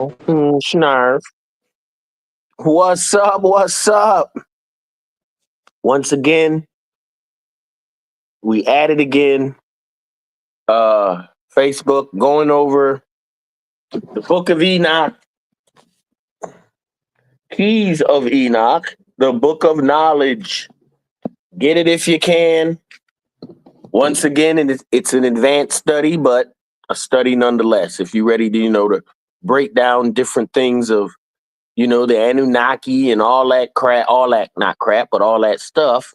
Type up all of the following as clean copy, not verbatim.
Snarf. What's up? What's up? Once again, we at it again. Facebook going over the book of Enoch, keys of Enoch, the book of knowledge. Get it if you can. Once again, it's an advanced study, but a study nonetheless. If you're ready to, to break down different things of, the Anunnaki and all that crap, not crap, but all that stuff.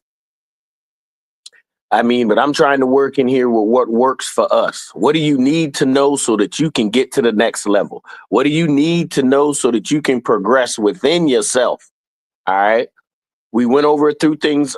But I'm trying to work in here with what works for us. What do you need to know so that you can get to the next level? What do you need to know so that you can progress within yourself? All right. We went over through things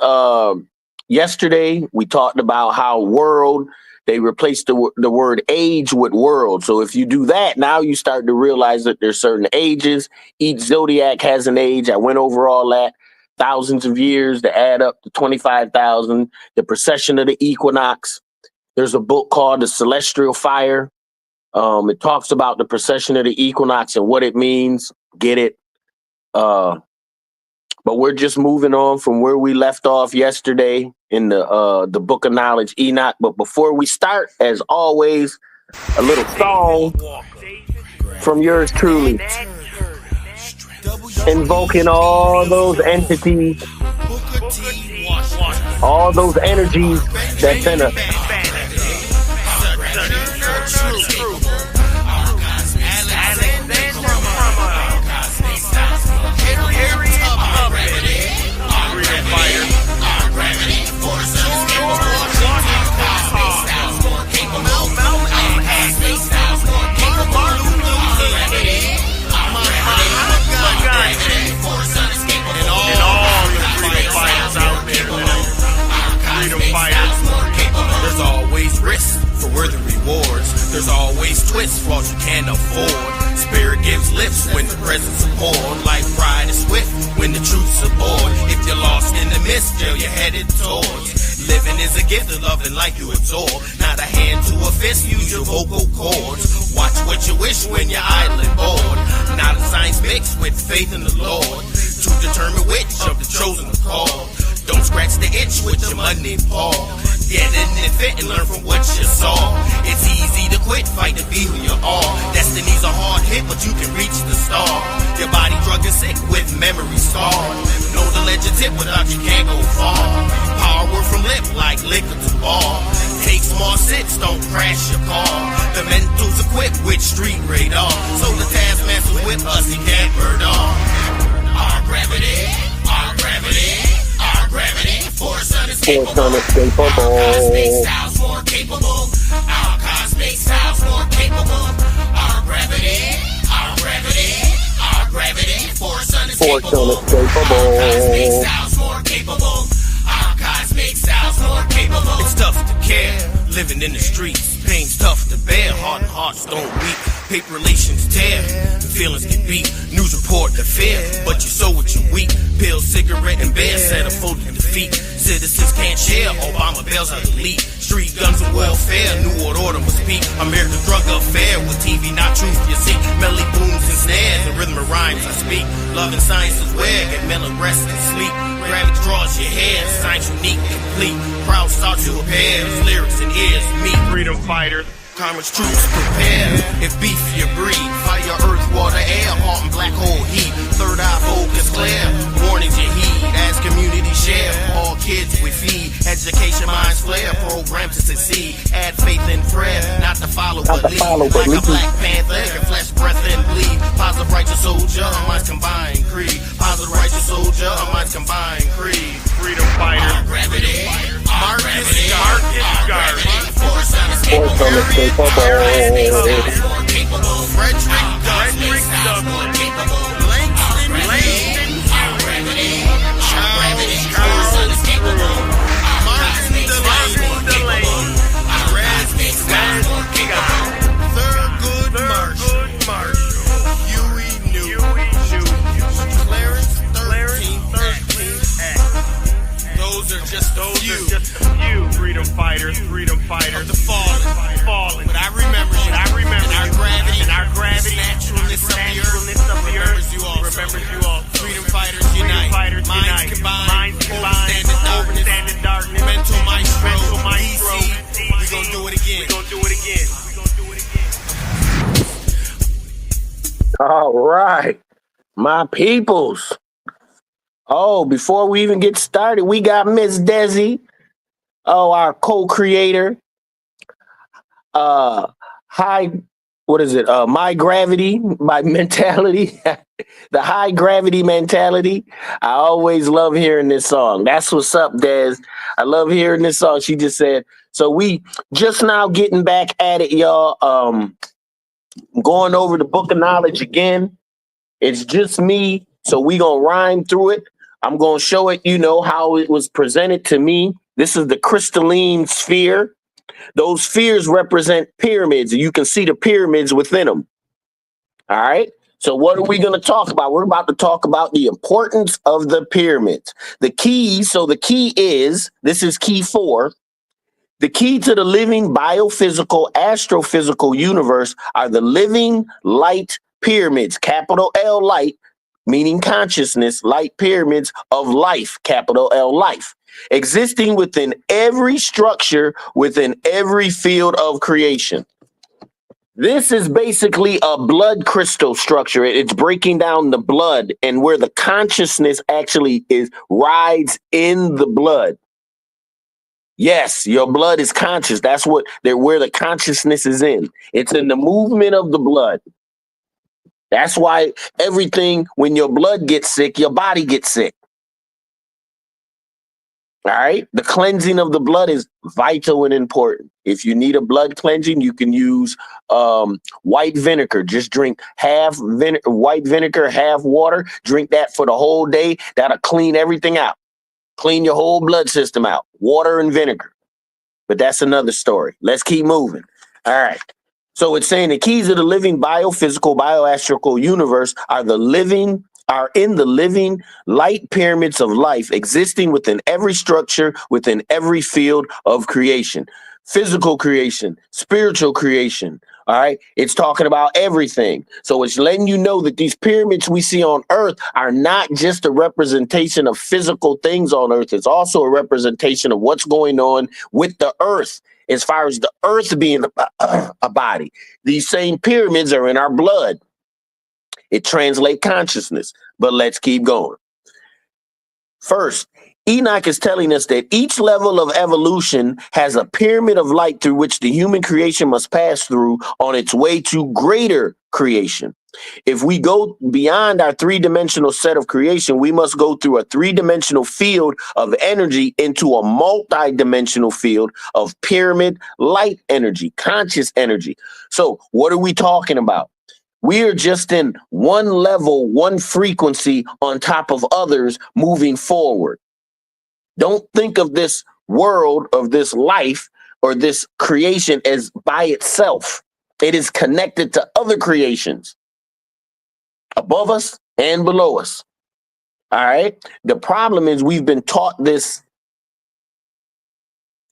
yesterday. We talked about how they replaced the word age with world. So if you do that, now you start to realize that there's certain ages. Each zodiac has an age. I went over all that. Thousands of years to add up to 25,000. The precession of the equinox. There's a book called The Celestial Fire. It talks about the precession of the equinox and what it means. Get it? But we're just moving on from where we left off yesterday in the book of knowledge, Enoch. But before we start, as always, a little song from yours truly, invoking all those entities, all those energies that's in us. There's always risk for worthy rewards. There's always twists, flaws you can't afford. Spirit gives lips when the presence is born. Like pride is swift when the truth's aboard. If you're lost in the mist, jail you're headed towards. Living is a gift of loving like you absorb. Not a hand to a fist, use your vocal cords. Watch what you wish when you're idling bored. Not a science mixed with faith in the Lord. To determine which of the chosen are called. Don't scratch the itch with your money paw. Get in and fit and learn from what you saw. It's easy to quit, fight to be who you are. Destiny's a hard hit, but you can reach the star. Your body drug and sick with memory scarred. Know the legend tip, without you can't go far. Power from lip like liquor to bar. Take small sips, don't crash your car. The mental's equipped with street radar. So the taskmaster's with us, he can't burn off. Our gravity, our gravity. Our gravity, force unescapable. Our cosmic styles more capable. Our cosmic styles more capable. Our gravity, our gravity, our gravity, force unescapable. Our cosmic styles more capable. Our cosmic styles more capable. It's tough to care, living in the streets. Pain's tough to bear, heart and hearts don't weep. Paper relations tear, feelings get beat. News report the fear, but you sow what you weep. Pills, cigarette, and beer set a foe to defeat. Citizens can't share, Obama bails out the lead. Street guns and welfare, New World Order must speak. America's drug affair with TV, not truth, you see. Melody booms and snares, the rhythm of rhymes I speak. Love and science is where, get mental rest and sleep. Gravity draws your hair, science unique, complete. Crowds start to appear, lyrics and ears meet. Freedom fighters. Congress troops prepare. If beef you breathe, fire, earth, water, air, heart and black hole heat. Third eye focus clear, warnings you heed. As community share, all kids we feed. Education minds flare, program to succeed. Add faith and prayer, not to follow but lead. Like a black panther, your flesh, breath and bleed. Positive righteous soldier, our minds combine creed. Positive righteous soldier, our minds combine creed. Freedom fighter, gravity. Marcus Garvey, force unescapable. Frederick Douglass, Langston Charles unescapable. Martin Delany, Thurgood Marshall, Huey Newton, Clarence 13th Act. Those are just a few. Freedom fighters, of the fallen. But I remember you. All right, my peoples. Oh, before we even get started, we got Miss Desi, oh, our co-creator, uh high what is it? My gravity, my mentality, the high gravity mentality. I always love hearing this song. That's what's up, Des. I love hearing this song. She just said, so we just now getting back at it, y'all. Going over the book of knowledge again. It's just me, so we gonna rhyme through it. I'm gonna show it, how it was presented to me. This is the crystalline sphere. Those spheres represent pyramids, and you can see the pyramids within them. All right. So what are we going to talk about? We're about to talk about the importance of the pyramids. The key. So the key is, this is key 4. The key to the living biophysical, astrophysical universe are the living light pyramids, capital L light, meaning consciousness, light pyramids of life, capital L life, existing within every structure, within every field of creation. This is basically a blood crystal structure. It's breaking down the blood and where the consciousness actually rides in the blood. Yes, your blood is conscious. That's where the consciousness is in. It's in the movement of the blood. That's why everything, when your blood gets sick, your body gets sick. All right. The cleansing of the blood is vital and important. If you need a blood cleansing, you can use white vinegar. Just drink half white vinegar, half water. Drink that for the whole day. That'll clean everything out. Clean your whole blood system out. Water and vinegar. But that's another story. Let's keep moving. All right. So it's saying the keys of the living biophysical, bioastral universe are in the living light pyramids of life, existing within every structure, within every field of creation. Physical creation, spiritual creation. All right. It's talking about everything. So it's letting you know that these pyramids we see on Earth are not just a representation of physical things on Earth. It's also a representation of what's going on with the Earth. As far as the Earth being a body, these same pyramids are in our blood. It translates consciousness, but let's keep going. First, Enoch is telling us that each level of evolution has a pyramid of light through which the human creation must pass through on its way to greater creation. If we go beyond our 3-dimensional set of creation, we must go through a 3-dimensional field of energy into a multi-dimensional field of pyramid light energy, conscious energy. So what are we talking about? We are just in one level, one frequency on top of others moving forward. Don't think of this world, of this life, or this creation as by itself. It is connected to other creations above us and below us. All right. The problem is we've been taught this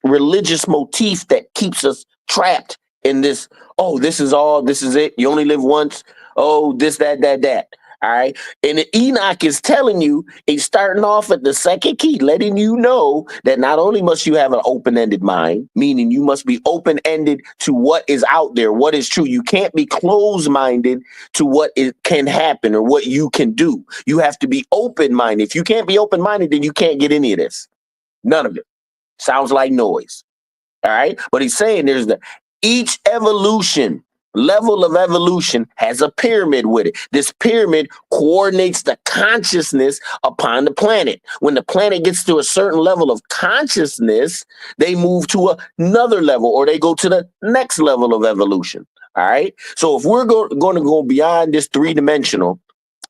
religious motif that keeps us trapped in this. Oh, this is all. This is it. You only live once. Oh, this, that. All right. And Enoch is telling you, he's starting off at the second key, letting you know that not only must you have an open-ended mind, meaning you must be open-ended to what is out there, what is true. You can't be closed-minded to what can happen or what you can do. You have to be open-minded. If you can't be open-minded, then you can't get any of this. None of it. Sounds like noise. All right. But he's saying each level of evolution has a pyramid with it. This pyramid coordinates the consciousness upon the planet. When the planet gets to a certain level of consciousness, they move to another level or they go to the next level of evolution. All right. So if we're going to go beyond this 3-dimensional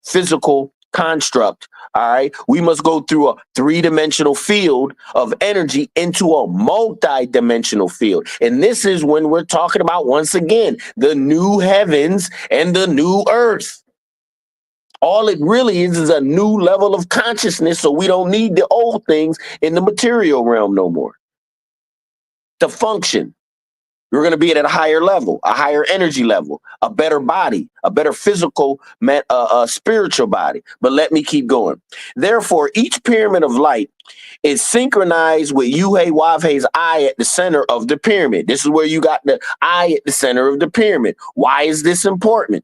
physical construct, all right, we must go through a 3-dimensional field of energy into a multi-dimensional field. And this is when we're talking about, once again, the new heavens and the new earth. All it really is a new level of consciousness. So we don't need the old things in the material realm no more to function. We're going to be at a higher level, a higher energy level, a better body, a better physical, spiritual body. But let me keep going. Therefore, each pyramid of light is synchronized with Yuhei Wavhe's eye at the center of the pyramid. This is where you got the eye at the center of the pyramid. Why is this important?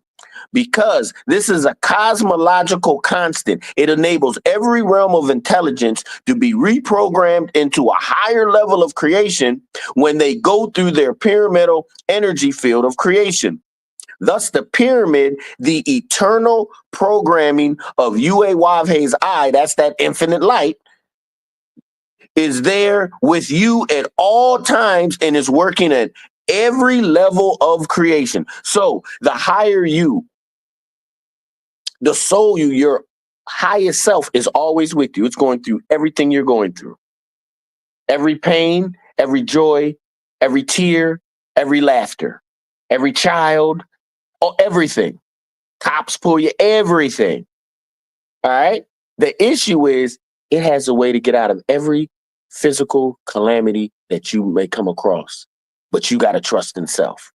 because this is a cosmological constant. It enables every realm of intelligence to be reprogrammed into a higher level of creation when they go through their pyramidal energy field of creation. Thus, the pyramid, the eternal programming of Yue Wavhe's eye, that's that infinite light, is there with you at all times and is working at every level of creation. So the higher you, the soul you, your highest self is always with you. It's going through everything you're going through. Every pain, every joy, every tear, every laughter, every child, everything. Cops pull you, everything. All right. The issue is it has a way to get out of every physical calamity that you may come across. But you got to trust in self.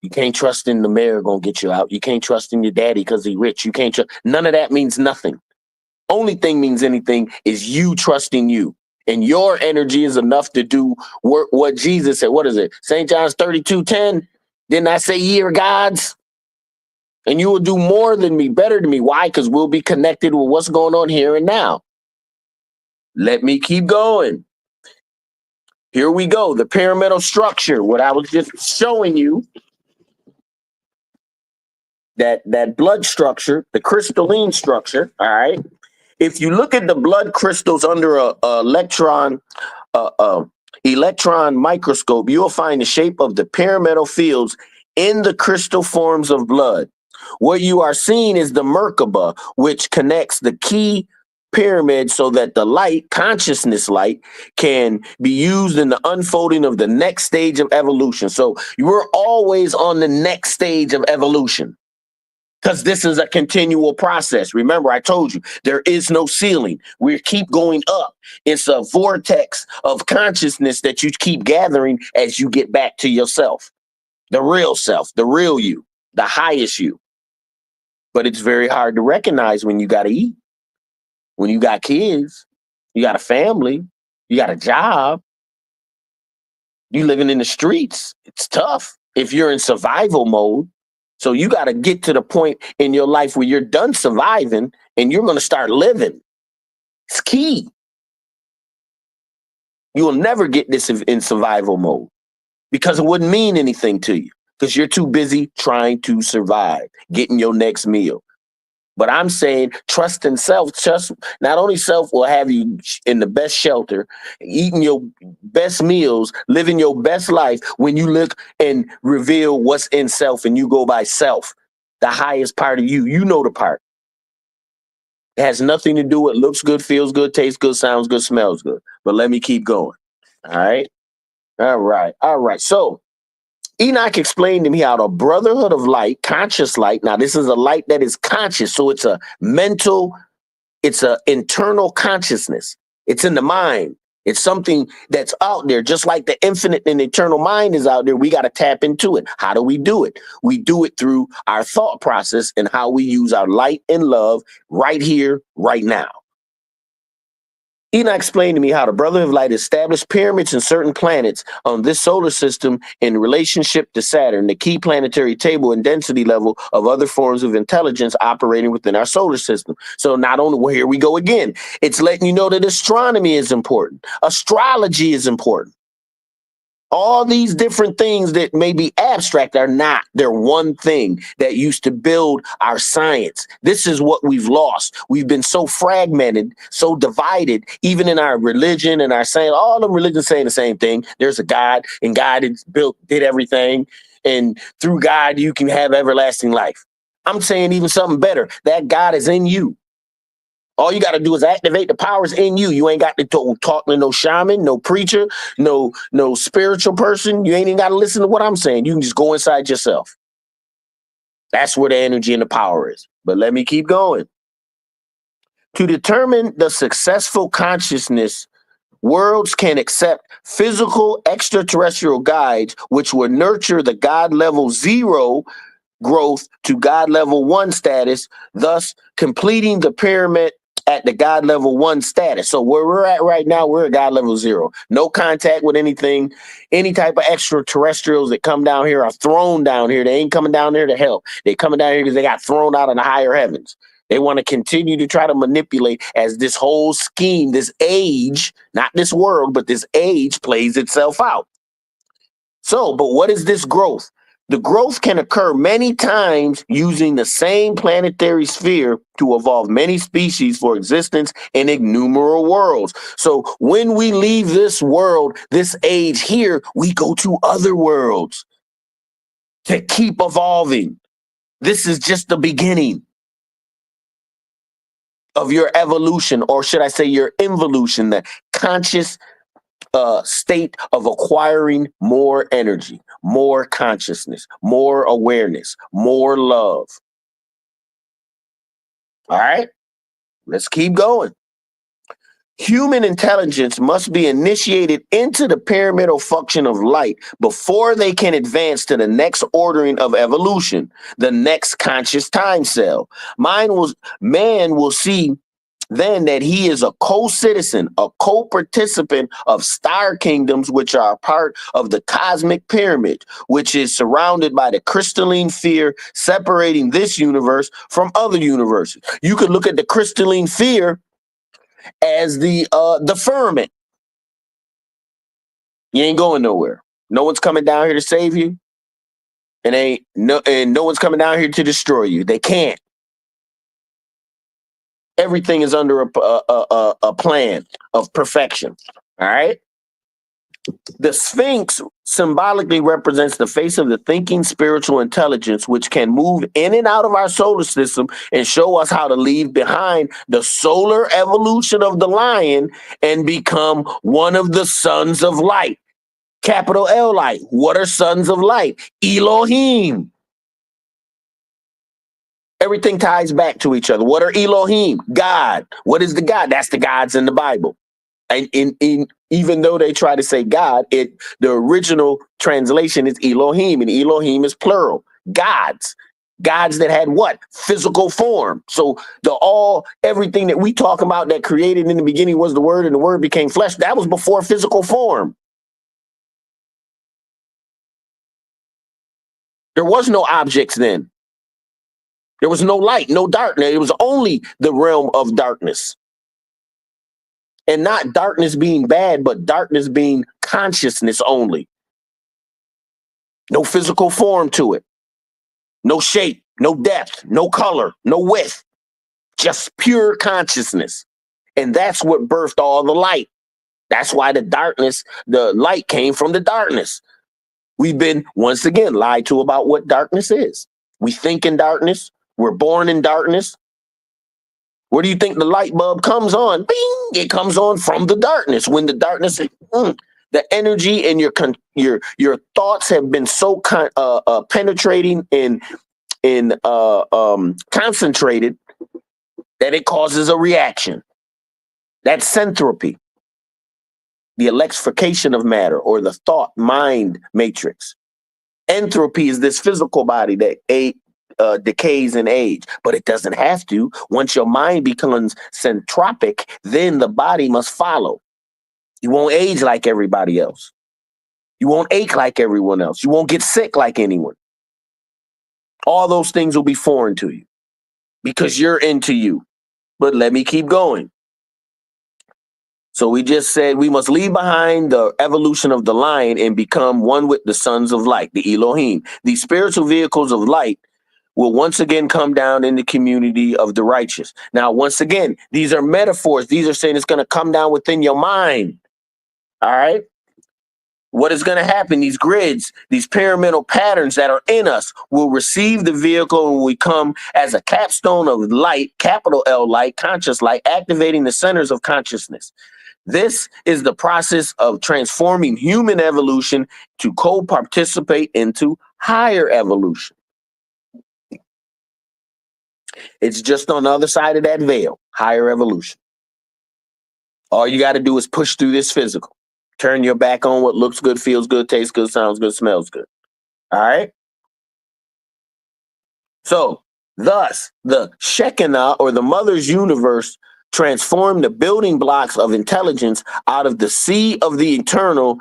You can't trust in the mayor gonna get you out. You can't trust in your daddy because he rich. You can't trust. None of that means nothing. Only thing means anything is you trusting you. And your energy is enough to do what Jesus said. What is it? St. John's 32:10. Didn't I say ye are gods? And you will do more than me, better than me. Why? Because we'll be connected with what's going on here and now. Let me keep going. Here we go. The pyramidal structure, what I was just showing you, that blood structure, the crystalline structure, all right? If you look at the blood crystals under a electron microscope, you'll find the shape of the pyramidal fields in the crystal forms of blood. What you are seeing is the Merkaba, which connects the key pyramid so that the light, consciousness light, can be used in the unfolding of the next stage of evolution. So you're always on the next stage of evolution, because this is a continual process. Remember, I told you, there is no ceiling. We keep going up. It's a vortex of consciousness that you keep gathering as you get back to yourself, the real you, the highest you. But it's very hard to recognize when you got to eat, when you got kids, you got a family, you got a job, you living in the streets. It's tough if you're in survival mode. So you got to get to the point in your life where you're done surviving and you're going to start living. It's key. You will never get this in survival mode because it wouldn't mean anything to you because you're too busy trying to survive, getting your next meal. But I'm saying trust in self. Trust, not only self will have you in the best shelter, eating your best meals, living your best life when you look and reveal what's in self and you go by self, the highest part of you. You know the part. It has nothing to do with looks good, feels good, tastes good, sounds good, smells good. But let me keep going. All right. All right. All right. So Enoch explained to me how the brotherhood of light, conscious light. Now, this is a light that is conscious. So it's a mental, it's an internal consciousness. It's in the mind. It's something that's out there, just like the infinite and eternal mind is out there. We got to tap into it. How do we do it? We do it through our thought process and how we use our light and love right here, right now. Enoch explained to me how the Brotherhood of Light established pyramids in certain planets on this solar system in relationship to Saturn, the key planetary table and density level of other forms of intelligence operating within our solar system. So not only, well, here we go again. It's letting you know that astronomy is important. Astrology is important. All these different things that may be abstract are not. They're one thing that used to build our science. This is what we've lost. We've been so fragmented, so divided, even in our religion and our saying, all the religions saying the same thing. There's a God, and God did everything. And through God, you can have everlasting life. I'm saying even something better. That God is in you. All you got to do is activate the powers in you. You ain't got to talk to no shaman, no preacher, no spiritual person. You ain't even got to listen to what I'm saying. You can just go inside yourself. That's where the energy and the power is. But let me keep going. To determine the successful consciousness, worlds can accept physical extraterrestrial guides, which will nurture the God level 0 growth to God level 1 status, thus completing the pyramid at the God level 1 status. So where we're at right now, we're at God level 0. No contact with anything. Any type of extraterrestrials that come down here are thrown down here. They ain't coming down there to help. They coming down here because they got thrown out in the higher heavens. They want to continue to try to manipulate as this whole scheme, this age, not this world, but this age plays itself out. So, but what is this growth? The growth can occur many times using the same planetary sphere to evolve many species for existence in innumerable worlds. So when we leave this world, this age here, we go to other worlds to keep evolving. This is just the beginning of your evolution, or should I say your involution, the conscious state of acquiring more energy, more consciousness, more awareness, more love. All right, let's keep going. Human intelligence must be initiated into the pyramidal function of light before they can advance to the next ordering of evolution, the next conscious time cell. Man will see then that he is a co-citizen, a co-participant of star kingdoms, which are part of the cosmic pyramid, which is surrounded by the crystalline sphere separating this universe from other universes. You could look at the crystalline sphere as the firmament. You ain't going nowhere. No one's coming down here to save you, and no one's coming down here to destroy you. They can't. Everything is under a plan of perfection. All right. The Sphinx symbolically represents the face of the thinking spiritual intelligence, which can move in and out of our solar system and show us how to leave behind the solar evolution of the lion and become one of the sons of light. Capital L light. What are sons of light? Elohim. Everything ties back to each other. What are Elohim? God. What is the God? That's the gods in the Bible. And even though they try to say God, the original translation is Elohim, and Elohim is plural. Gods. Gods that had what? Physical form. So everything that we talk about that created in the beginning was the Word, and the Word became flesh. That was before physical form. There was no objects then. There was no light, no darkness. It was only the realm of darkness. And not darkness being bad, but darkness being consciousness only. No physical form to it. No shape, no depth, no color, no width. Just pure consciousness. And that's what birthed all the light. That's why the light came from the darkness. We've been, once again, lied to about what darkness is. We think in darkness. We're born in darkness. Where do you think the light bulb comes on? Bing! It comes on from the darkness. When the darkness, the energy and your thoughts have been so penetrating and concentrated that it causes a reaction. That's entropy, the electrification of matter, or the thought mind matrix. Entropy is this physical body that decays in age, but it doesn't have to. Once your mind becomes centropic, then the body must follow. You won't age like everybody else. You won't ache like everyone else. You won't get sick like anyone. All those things will be foreign to you because you're into you. But let me keep going. So we just said we must leave behind the evolution of the lion and become one with the sons of light, the Elohim. These spiritual vehicles of light will once again come down in the community of the righteous. Now, once again, these are metaphors. These are saying it's going to come down within your mind. All right. What is going to happen? These grids, these pyramidal patterns that are in us will receive the vehicle and we come as a capstone of light, capital L light, conscious light, activating the centers of consciousness. This is the process of transforming human evolution to co-participate into higher evolution. It's just on the other side of that veil, higher evolution. All you got to do is push through this physical. Turn your back on what looks good, feels good, tastes good, sounds good, smells good. All right? So, thus, the Shekinah, or the mother's universe, transform the building blocks of intelligence out of the sea of the eternal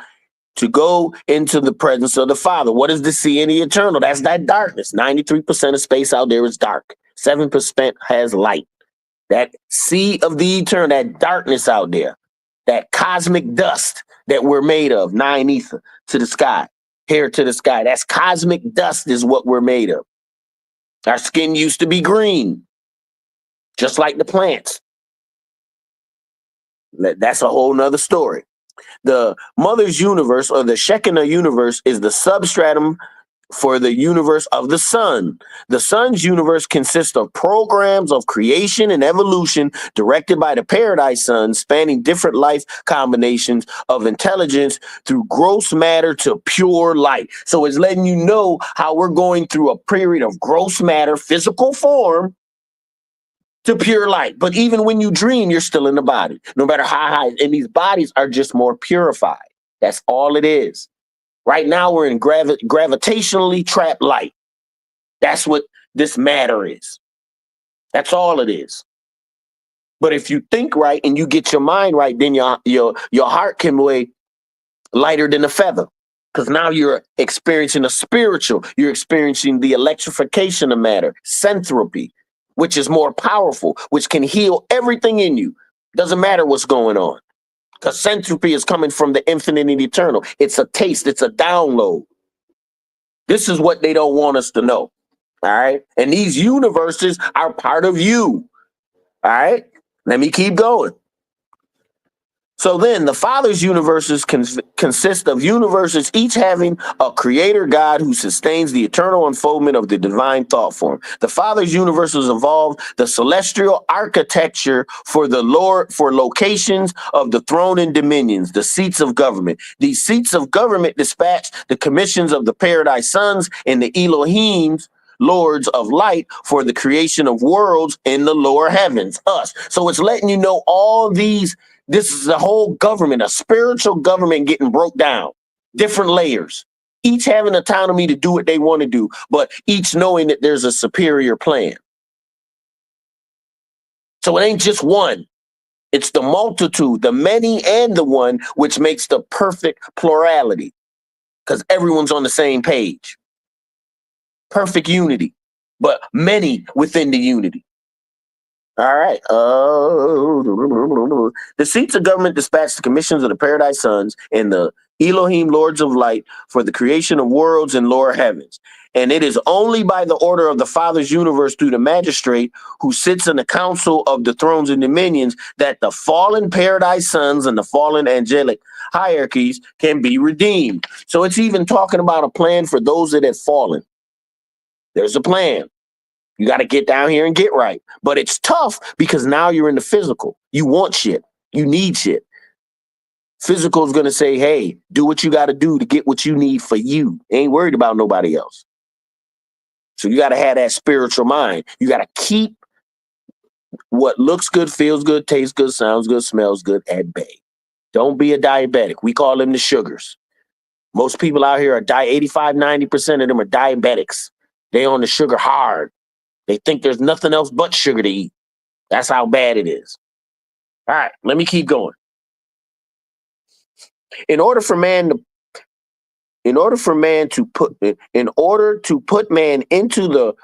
to go into the presence of the Father. What is the sea in the eternal? That's that darkness. 93% of space out there is dark. 7% has light. That sea of the eternal, that darkness out there, that cosmic dust that we're made of, 9 ether to the sky, hair to the sky. That's cosmic dust is what we're made of. Our skin used to be green, just like the plants. That's a whole nother story. The mother's universe or the Shekinah universe is the substratum for the universe of the sun. The sun's universe consists of programs of creation and evolution directed by the paradise sun, spanning different life combinations of intelligence through gross matter to pure light. So it's letting you know how we're going through a period of gross matter, physical form, to pure light. But even when you dream, you're still in the body, no matter how high. And these bodies are just more purified. That's all it is. Right now, we're in gravitationally trapped light. That's what this matter is. That's all it is. But if you think right and you get your mind right, then your heart can weigh lighter than a feather. Because now you're experiencing a spiritual, you're experiencing the electrification of matter, synthropy, which is more powerful, which can heal everything in you. Doesn't matter what's going on. Because synthropy is coming from the infinite and eternal. It's a taste, it's a download. This is what they don't want us to know. All right. And these universes are part of you. All right. Let me keep going. So then the Father's universes consist of universes, each having a creator God who sustains the eternal unfoldment of the divine thought form. The Father's universes involve the celestial architecture for the Lord, for locations of the throne and dominions, the seats of government. These seats of government dispatch the commissions of the paradise sons and the Elohim's lords of light for the creation of worlds in the lower heavens, us. So it's letting you know all these. This is a whole government, a spiritual government getting broke down, different layers, each having autonomy to do what they want to do, but each knowing that there's a superior plan. So it ain't just one. It's the multitude, the many and the one, which makes the perfect plurality because everyone's on the same page. Perfect unity, but many within the unity. All right. The seats of government dispatch the commissions of the paradise sons and the Elohim lords of light for the creation of worlds and lower heavens. And it is only by the order of the Father's universe through the magistrate who sits in the council of the thrones and dominions that the fallen paradise sons and the fallen angelic hierarchies can be redeemed. So it's even talking about a plan for those that have fallen. There's a plan. You got to get down here and get right. But it's tough because now you're in the physical. You want shit. You need shit. Physical is going to say, hey, do what you got to do to get what you need for you. Ain't worried about nobody else. So you got to have that spiritual mind. You got to keep what looks good, feels good, tastes good, sounds good, smells good at bay. Don't be a diabetic. We call them the sugars. Most people out here are 85, 90% of them are diabetics. They on the sugar hard. They think there's nothing else but sugar to eat. That's how bad it is. All right, let me keep going. In order to put man into the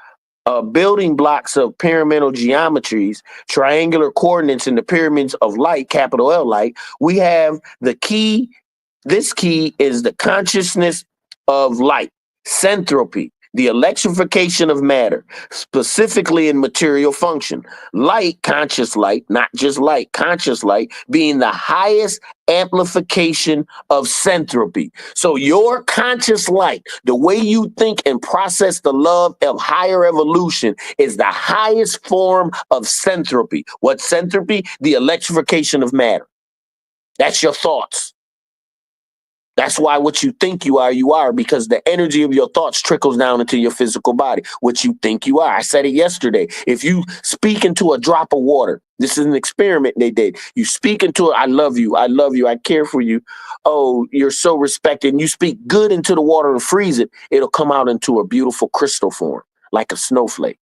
building blocks of pyramidal geometries, triangular coordinates in the pyramids of light, capital L light, we have the key. This key is the consciousness of light, synthropy, the electrification of matter, specifically in material function. Light, conscious light, not just light, conscious light, being the highest amplification of synthropy. So your conscious light, the way you think and process the love of higher evolution, is the highest form of synthropy. What's synthropy? The electrification of matter. That's your thoughts. That's why what you think you are, because the energy of your thoughts trickles down into your physical body, what you think you are. I said it yesterday. If you speak into a drop of water, this is an experiment they did. You speak into it, I love you, I care for you. Oh, you're so respected. And you speak good into the water and freeze it, it'll come out into a beautiful crystal form, like a snowflake.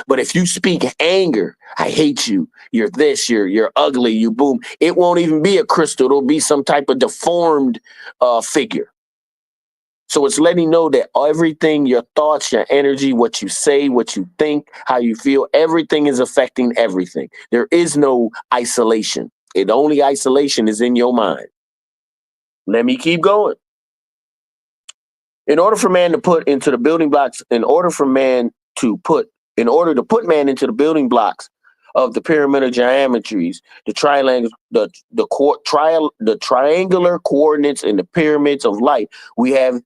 But if you speak anger, I hate you, you're this, you're ugly, you boom, it won't even be a crystal. It'll be some type of deformed figure. So it's letting you know that everything, your thoughts, your energy, what you say, what you think, how you feel, everything is affecting everything. There is no isolation. The only isolation is in your mind. Let me keep going. In order for man to put into the building blocks, in order to put man into the building blocks of the pyramidal geometries, the triangle, the triangular coordinates in the pyramids of light, we have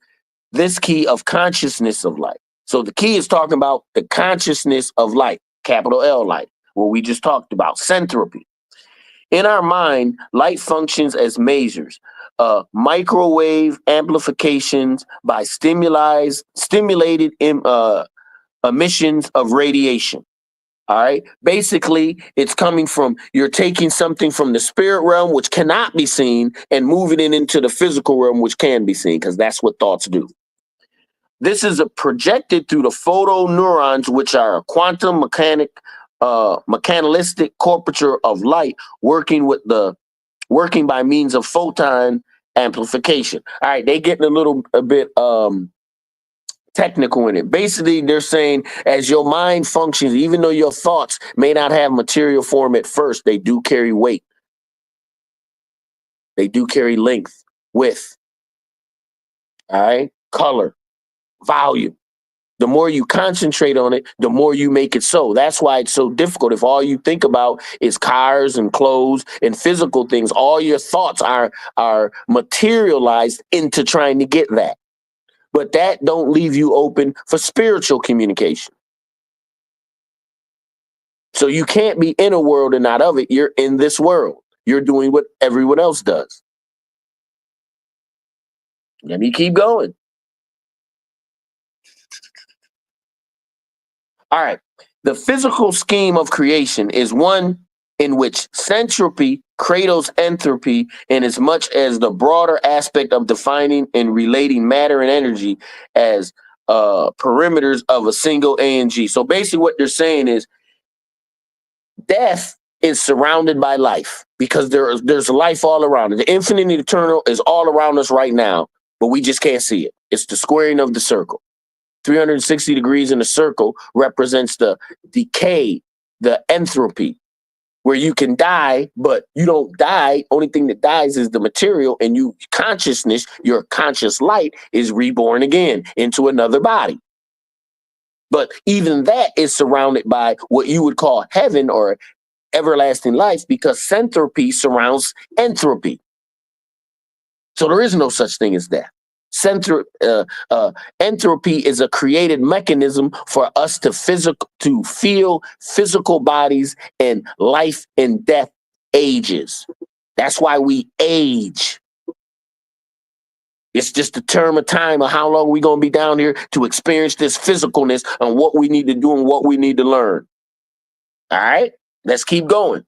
this key of consciousness of light. So the key is talking about the consciousness of light, capital L light, what we just talked about, centropy. In our mind, light functions as measures, microwave amplifications by stimulated emissions of radiation. All right. Basically, it's coming from, you're taking something from the spirit realm, which cannot be seen, and moving it into the physical realm, which can be seen, because that's what thoughts do. This is projected through the photoneurons, which are a quantum mechanistic corpuscle of light working by means of photon amplification. All right, they getting a bit technical in it. Basically, they're saying as your mind functions, even though your thoughts may not have material form at first, they do carry weight. They do carry length, width, all right, color, volume. The more you concentrate on it, the more you make it so. That's why it's so difficult. If all you think about is cars and clothes and physical things, all your thoughts are materialized into trying to get that. But that don't leave you open for spiritual communication. So you can't be in a world and not of it. You're in this world. You're doing what everyone else does. Let me keep going. All right. The physical scheme of creation is one in which centropy cradles entropy in as much as the broader aspect of defining and relating matter and energy as perimeters of a single A and G. So basically what they're saying is death is surrounded by life because there's life all around it. The infinite and eternal is all around us right now, but we just can't see it. It's the squaring of the circle. 360 degrees in a circle represents the decay, the entropy, where you can die, but you don't die. Only thing that dies is the material, and consciousness, your conscious light is reborn again into another body. But even that is surrounded by what you would call heaven or everlasting life, because centropy surrounds entropy. So there is no such thing as death. Entropy is a created mechanism for us to feel physical bodies and life and death ages. That's why we age. It's just a term of time of how long we're going to be down here to experience this physicalness and what we need to do and what we need to learn. All right, let's keep going.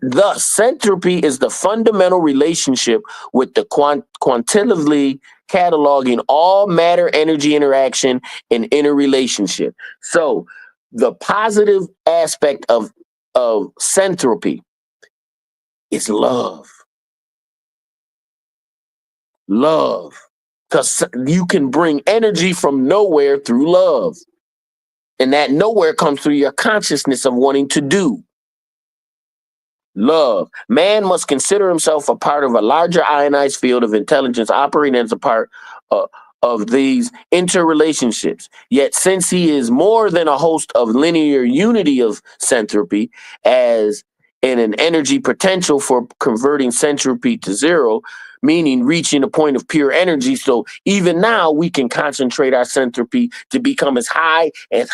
Thus, centropy is the fundamental relationship with the quantitatively cataloging all matter-energy interaction and interrelationship. So the positive aspect of centropy is love. Love. Because you can bring energy from nowhere through love. And that nowhere comes through your consciousness of wanting to do. Love. Man must consider himself a part of a larger ionized field of intelligence operating as a part of these interrelationships. Yet since he is more than a host of linear unity of centropy as in an energy potential for converting centropy to zero, meaning reaching a point of pure energy. So even now we can concentrate our centropy to become as high and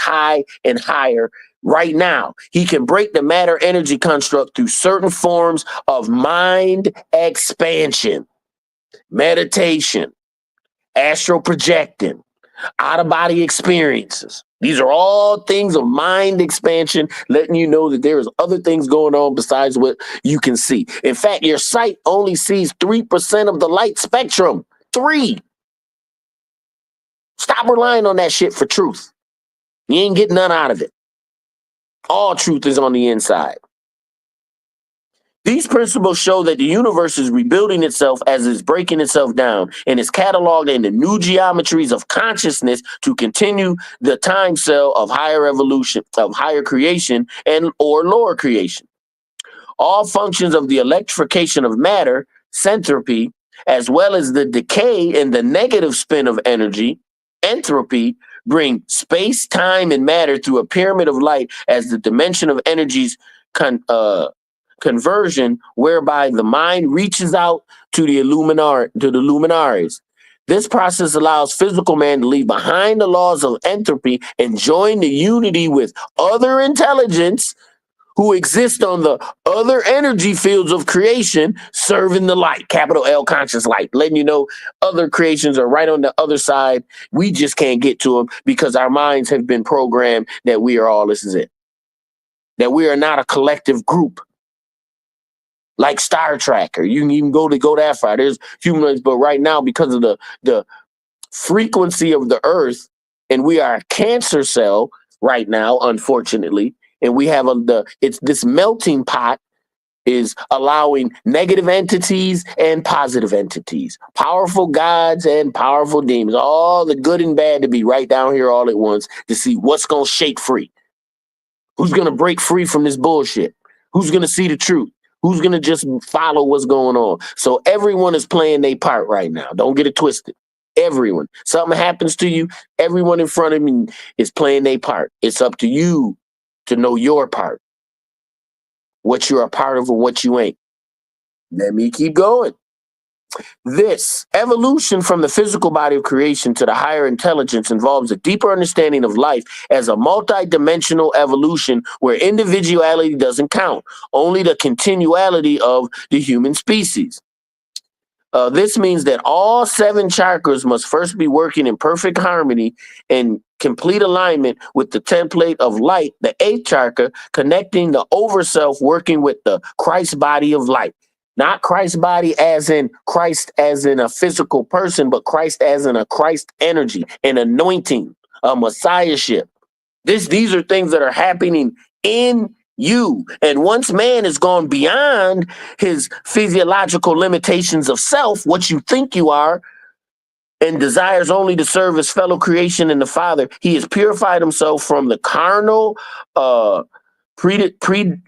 higher. Right now, he can break the matter energy construct through certain forms of mind expansion, meditation, astral projecting, out of body experiences. These are all things of mind expansion, letting you know that there is other things going on besides what you can see. In fact, your sight only sees 3% of the light spectrum. 3. Stop relying on that shit for truth. You ain't getting none out of it. All truth is on the inside. These principles show that the universe is rebuilding itself as it's breaking itself down and is cataloged into new geometries of consciousness to continue the time cell of higher evolution, of higher creation and or lower creation. All functions of the electrification of matter, entropy, as well as the decay and the negative spin of energy, entropy, bring space, time, and matter through a pyramid of light as the dimension of energies conversion, whereby the mind reaches out to the luminaries. This process allows physical man to leave behind the laws of entropy and join the unity with other intelligence who exist on the other energy fields of creation, serving the light, capital L conscious light, letting you know other creations are right on the other side. We just can't get to them because our minds have been programmed that we are all this is it, that we are not a collective group like Star Trek, or you can even go that far. There's humans, but right now, because of the frequency of the Earth, and we are a cancer cell right now, unfortunately, and we have it's this melting pot is allowing negative entities and positive entities, powerful gods and powerful demons, all the good and bad to be right down here all at once to see what's gonna shake free, who's gonna break free from this bullshit, who's gonna see the truth. Who's going to just follow what's going on? So everyone is playing their part right now. Don't get it twisted. Everyone. Something happens to you, everyone in front of me is playing their part. It's up to you to know your part, what you're a part of and what you ain't. Let me keep going. This evolution from the physical body of creation to the higher intelligence involves a deeper understanding of life as a multidimensional evolution where individuality doesn't count, only the continuality of the human species. This means that all 7 chakras must first be working in perfect harmony and complete alignment with the template of light, the 8th chakra, connecting the overself working with the Christ body of light. Not Christ body as in Christ as in a physical person, but Christ as in a Christ energy, an anointing, a messiahship. These are things that are happening in you. And once man has gone beyond his physiological limitations of self, what you think you are, and desires only to serve his fellow creation and the Father, he has purified himself from the carnal predilections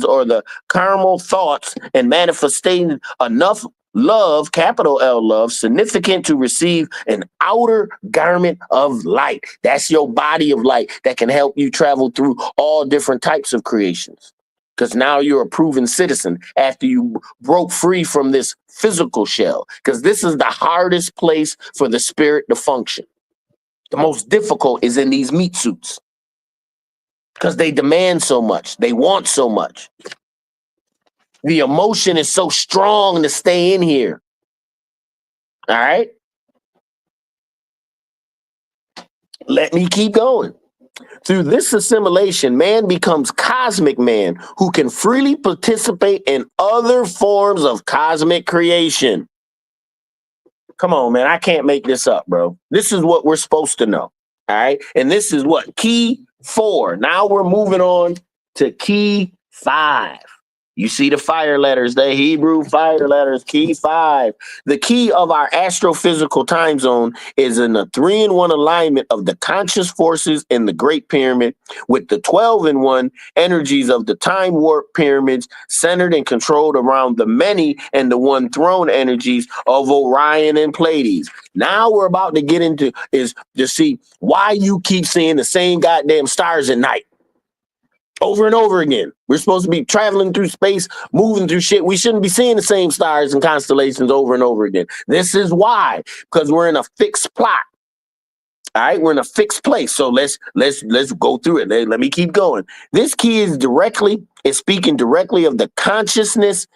or the carnal thoughts and manifesting enough love, capital L love, significant to receive an outer garment of light. That's your body of light that can help you travel through all different types of creations. Because now you're a proven citizen after you broke free from this physical shell. Because this is the hardest place for the spirit to function. The most difficult is in these meat suits. Because they demand so much. They want so much. The emotion is so strong to stay in here. All right? Let me keep going. Through this assimilation, man becomes cosmic man who can freely participate in other forms of cosmic creation. Come on, man. I can't make this up, bro. This is what we're supposed to know. All right? And this is what? Key 4. Now we're moving on to key 5. You see the fire letters, the Hebrew fire letters, key 5. The key of our astrophysical time zone is in a 3-in-1 alignment of the conscious forces in the Great Pyramid with the 12-in-1 energies of the time warp pyramids centered and controlled around the many and the one throne energies of Orion and Pleiades. Now we're about to get into is to see why you keep seeing the same goddamn stars at night. Over and over again. We're supposed to be traveling through space, moving through shit. We shouldn't be seeing the same stars and constellations over and over again. This is why, because we're in a fixed plot. All right, we're in a fixed place. So let's go through it. Let me keep going. This key is speaking directly of the consciousness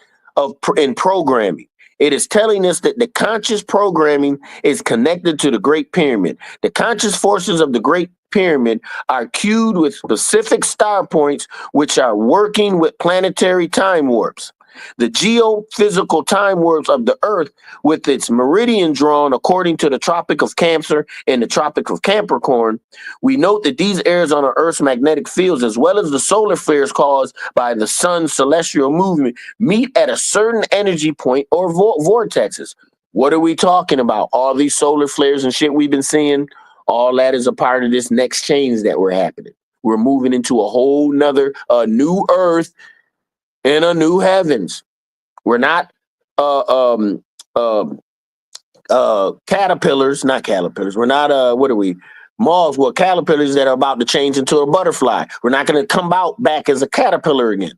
in programming. It is telling us that the conscious programming is connected to the Great Pyramid. The conscious forces of the Great Pyramid are cued with specific star points, which are working with planetary time warps. The geophysical time warps of the Earth, with its meridian drawn according to the Tropic of Cancer and the Tropic of Capricorn, we note that these areas on our Earth's magnetic fields, as well as the solar flares caused by the sun's celestial movement, meet at a certain energy point or vortexes. What are we talking about? All these solar flares and shit we've been seeing, all that is a part of this next change that we're happening. We're moving into a whole nother new Earth and a new heavens. We're not caterpillars, not caterpillars. We're not what are we? Moths. Well, caterpillars that are about to change into a butterfly. We're not going to come out back as a caterpillar again.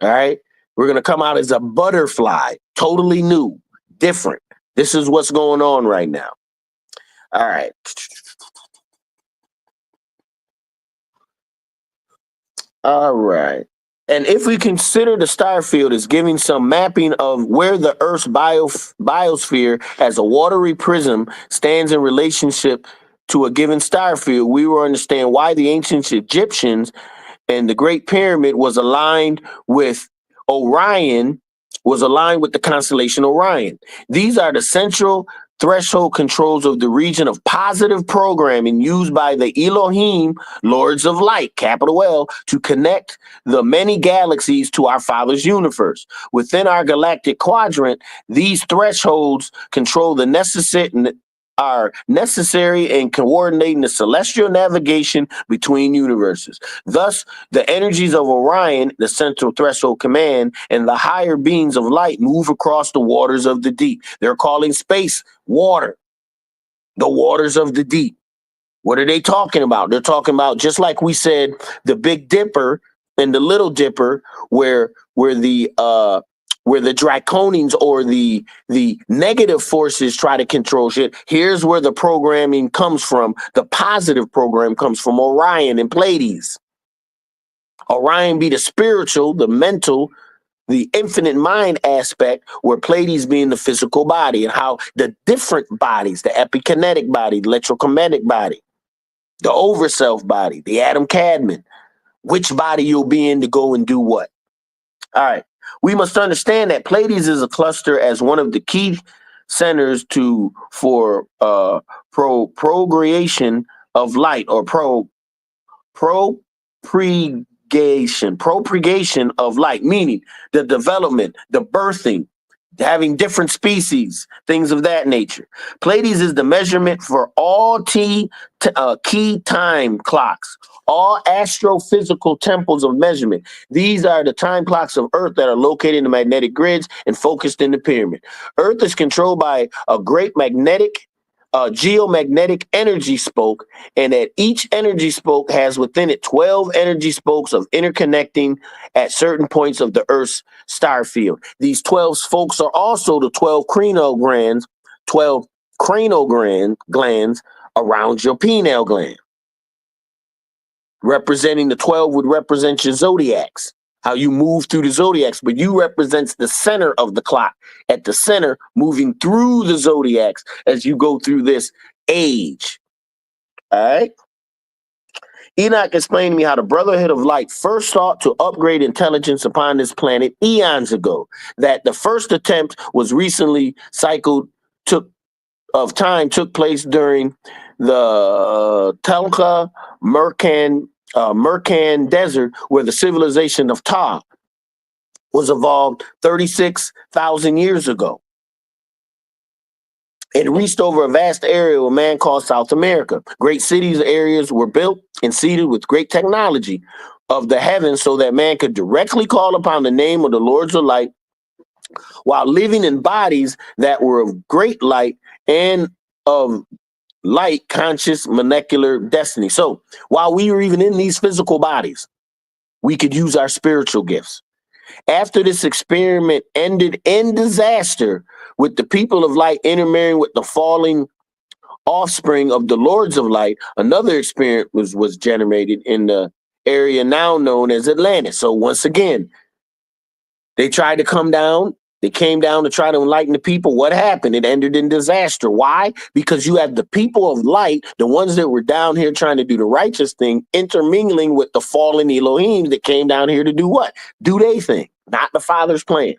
All right. We're going to come out as a butterfly, totally new, different. This is what's going on right now. All right. All right. And if we consider the star field as giving some mapping of where the Earth's biosphere as a watery prism stands in relationship to a given star field, we will understand why the ancient Egyptians and the Great Pyramid was aligned with Orion, was aligned with the constellation Orion. These are the central threshold controls of the region of positive programming used by the Elohim, Lords of Light, capital L, to connect the many galaxies to our Father's universe. Within our galactic quadrant, these thresholds control the are necessary in coordinating the celestial navigation between universes. Thus, the energies of Orion, the central threshold command, and the higher beings of light move across the waters of the deep. They're calling space water, the waters of the deep. What are they talking about? They're talking about, just like we said, the Big Dipper and the Little Dipper, where the draconians or the negative forces try to control shit. Here's where the programming comes from. The positive program comes from Orion and Pleiades. Orion be the spiritual, the mental, the infinite mind aspect, where Pleiades being the physical body, and how the different bodies, the epikinetic body, the electrokinetic body, the overself body, the Adam Cadman, which body you'll be in to go and do what. All right. We must understand that Pleiades is a cluster as one of the key centers for procreation of light, or propagation of light, meaning the development, the birthing, having different species, things of that nature. Pleiades is the measurement for all key time clocks, all astrophysical temples of measurement. These are the time clocks of Earth that are located in the magnetic grids and focused in the pyramid. Earth is controlled by a great geomagnetic energy spoke, and that each energy spoke has within it 12 energy spokes of interconnecting at certain points of the Earth's star field. These 12 spokes are also the 12 cranial glands around your pineal gland. Representing the 12 would represent your zodiacs, how you move through the zodiacs, but you represents the center of the clock, at the center, moving through the zodiacs as you go through this age. All right. Enoch explained to me how the Brotherhood of Light first sought to upgrade intelligence upon this planet eons ago. That the first attempt was recently took place during the Telka Mercan Desert, where the civilization of Ta was evolved 36,000 years ago. It reached over a vast area of a man called South America. Great cities areas were built and seeded with great technology of the heavens so that man could directly call upon the name of the Lords of Light while living in bodies that were of great light and of light conscious molecular destiny. So while we were even in these physical bodies, we could use our spiritual gifts. After this experiment ended in disaster, with the people of light intermarrying with the falling offspring of the Lords of Light, another experiment was generated in the area now known as Atlantis. So once again, they tried to come down. They came down to try to enlighten the people. What happened? It ended in disaster. Why? Because you have the people of light, the ones that were down here trying to do the righteous thing, intermingling with the fallen Elohim that came down here to do what? Do their thing, not the Father's plan.